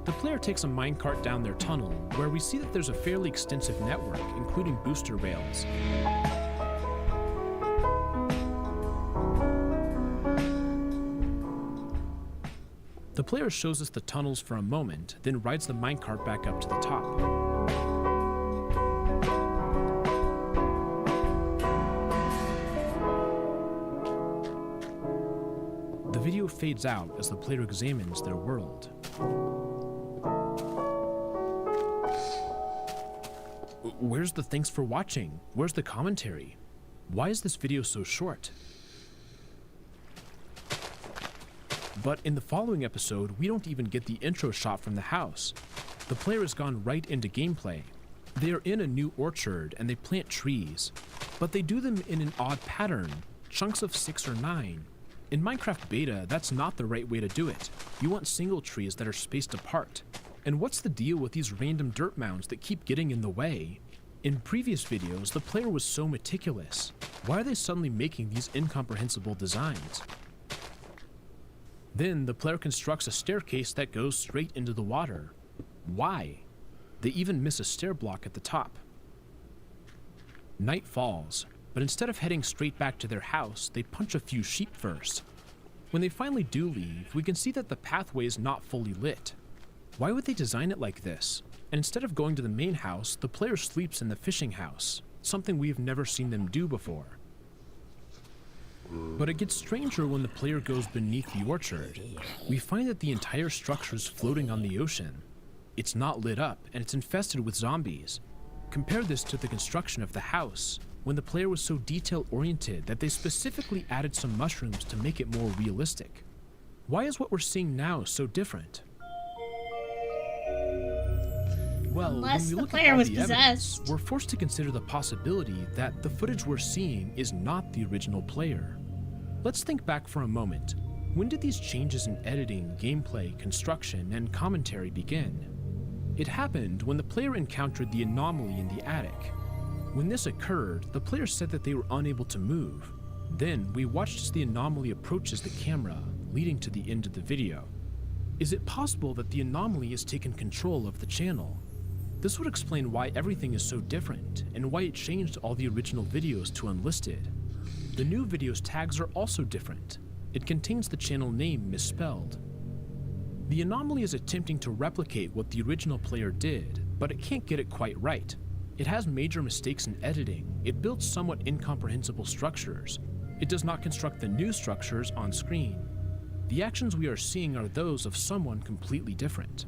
The player takes a minecart down their tunnel, where we see that there's a fairly extensive network, including booster rails. The player shows us the tunnels for a moment, then rides the minecart back up to the top. The video fades out as the player examines their world. Where's the thanks for watching? Where's the commentary? Why is this video so short? But in the following episode, we don't even get the intro shot from the house. The player has gone right into gameplay. They are in a new orchard and they plant trees, but they do them in an odd pattern, chunks of 6 or 9. In Minecraft Beta, that's not the right way to do it. You want single trees that are spaced apart. And what's the deal with these random dirt mounds that keep getting in the way? In previous videos, the player was so meticulous. Why are they suddenly making these incomprehensible designs? Then the player constructs a staircase that goes straight into the water. Why? They even miss a stair block at the top. Night falls, but instead of heading straight back to their house, they punch a few sheep first. When they finally do leave, we can see that the pathway is not fully lit. Why would they design it like this? And instead of going to the main house, the player sleeps in the fishing house, something we've never seen them do before. But it gets stranger when the player goes beneath the orchard. We find that the entire structure is floating on the ocean. It's not lit up, and it's infested with zombies. Compare this to the construction of the house, when the player was so detail-oriented that they specifically added some mushrooms to make it more realistic. Why is what we're seeing now so different? Well, Unless when we the look player at all was the evidence, possessed. we're forced to consider the possibility that the footage we're seeing is not the original player. Let's think back for a moment. When did these changes in editing, gameplay, construction, and commentary begin? It happened when the player encountered the anomaly in the attic. When this occurred, the player said that they were unable to move. Then we watched as the anomaly approaches the camera, leading to the end of the video. Is it possible that the anomaly has taken control of the channel? This would explain why everything is so different, and why it changed all the original videos to unlisted. The new video's tags are also different. It contains the channel name misspelled. The anomaly is attempting to replicate what the original player did, but it can't get it quite right. It has major mistakes in editing. It builds somewhat incomprehensible structures. It does not construct the new structures on screen. The actions we are seeing are those of someone completely different.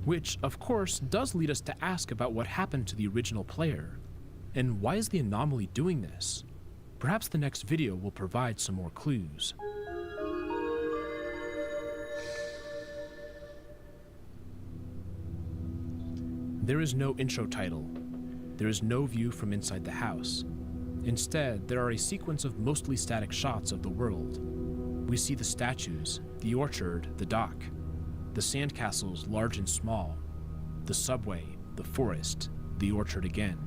Which, of course, does lead us to ask about what happened to the original player. And why is the anomaly doing this? Perhaps the next video will provide some more clues. There is no intro title. There is no view from inside the house. Instead, there are a sequence of mostly static shots of the world. We see the statues, the orchard, the dock, the sandcastles large and small, the subway, the forest, the orchard again.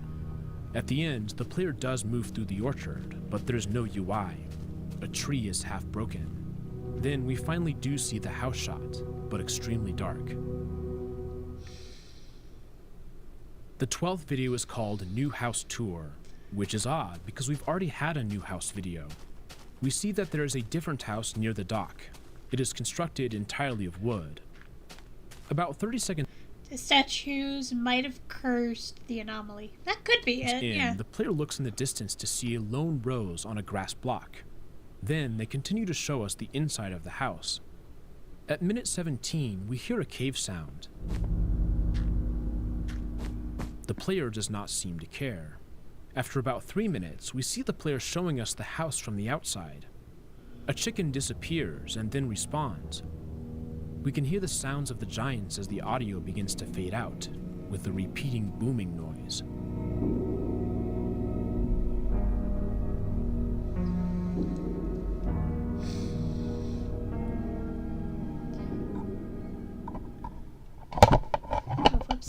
At the end, the player does move through the orchard, but there's no UI. A tree is half broken. Then we finally do see the house shot, but extremely dark. The 12th video is called New House Tour, which is odd because we've already had a new house video. We see that there is a different house near the dock. It is constructed entirely of wood. About 30 seconds The statues might have cursed the anomaly. That could be it, in, yeah. the player looks in the distance to see a lone rose on a grass block. Then they continue to show us the inside of the house. At minute 17, we hear a cave sound. The player does not seem to care. After about 3 minutes, we see the player showing us the house from the outside. A chicken disappears and then respawns. We can hear the sounds of the giants as the audio begins to fade out, with the repeating booming noise.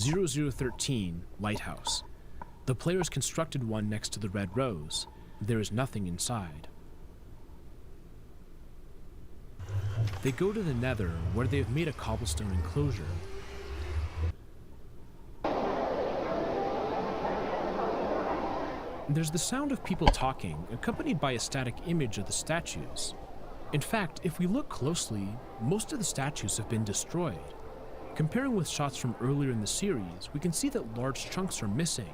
0013 Lighthouse. The players constructed one next to the red rose. There is nothing inside. They go to the Nether, where they have made a cobblestone enclosure. There's the sound of people talking, accompanied by a static image of the statues. In fact, if we look closely, most of the statues have been destroyed. Comparing with shots from earlier in the series, we can see that large chunks are missing.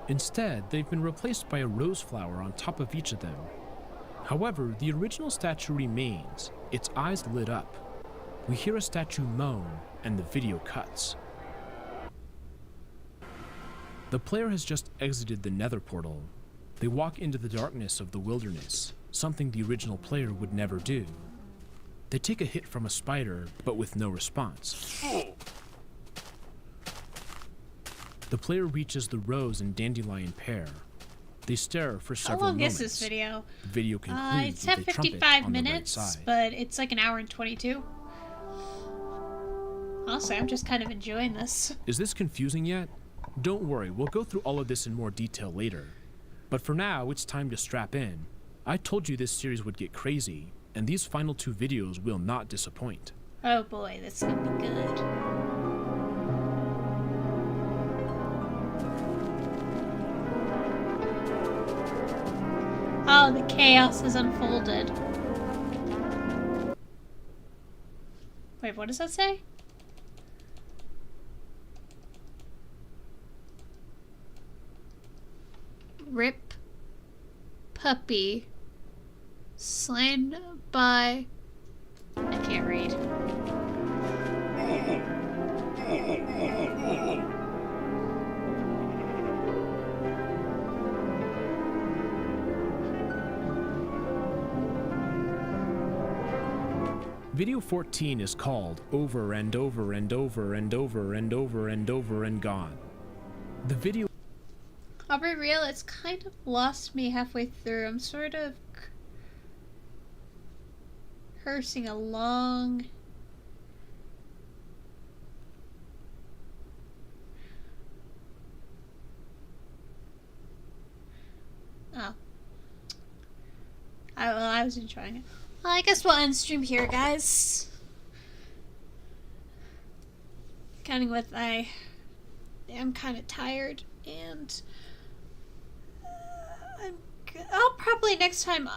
Instead, they've been replaced by a rose flower on top of each of them. However, the original statue remains, its eyes lit up. We hear a statue moan, and the video cuts. The player has just exited the Nether portal. They walk into the darkness of the wilderness, something the original player would never do. They take a hit from a spider, but with no response. The player reaches the rose and dandelion pair. They stare for How several long moments. is this video? The video concludes It's with at a trumpet 55 on the right minutes, side. but it's like an hour and 22. Honestly, I'm just kind of enjoying this. Is this confusing yet? Don't worry, we'll go through all of this in more detail later. But for now, it's time to strap in. I told you this series would get crazy, and these final 2 videos will not disappoint. Oh boy, this is gonna be good. Oh, the chaos has unfolded. Wait, what does that say? Rip puppy slain by... I can't read. Video 14 is called Over and Over and Over and Over and Over and Over and Gone. The video... I'll be real, it's kind of lost me halfway through. I'm sort of cursing along. Oh. I was enjoying it. Well, I guess we'll end stream here, guys. Counting with I am kind of tired, and I'll probably next time.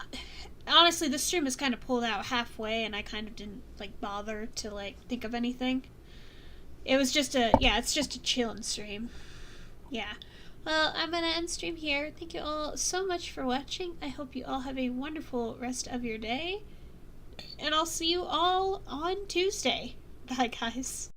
Honestly, the stream is kind of pulled out halfway, and I kind of didn't like bother to like think of anything. It was just it's just a chillin' stream. Yeah. Well, I'm gonna end stream here. Thank you all so much for watching. I hope you all have a wonderful rest of your day, and I'll see you all on Tuesday. Bye, guys.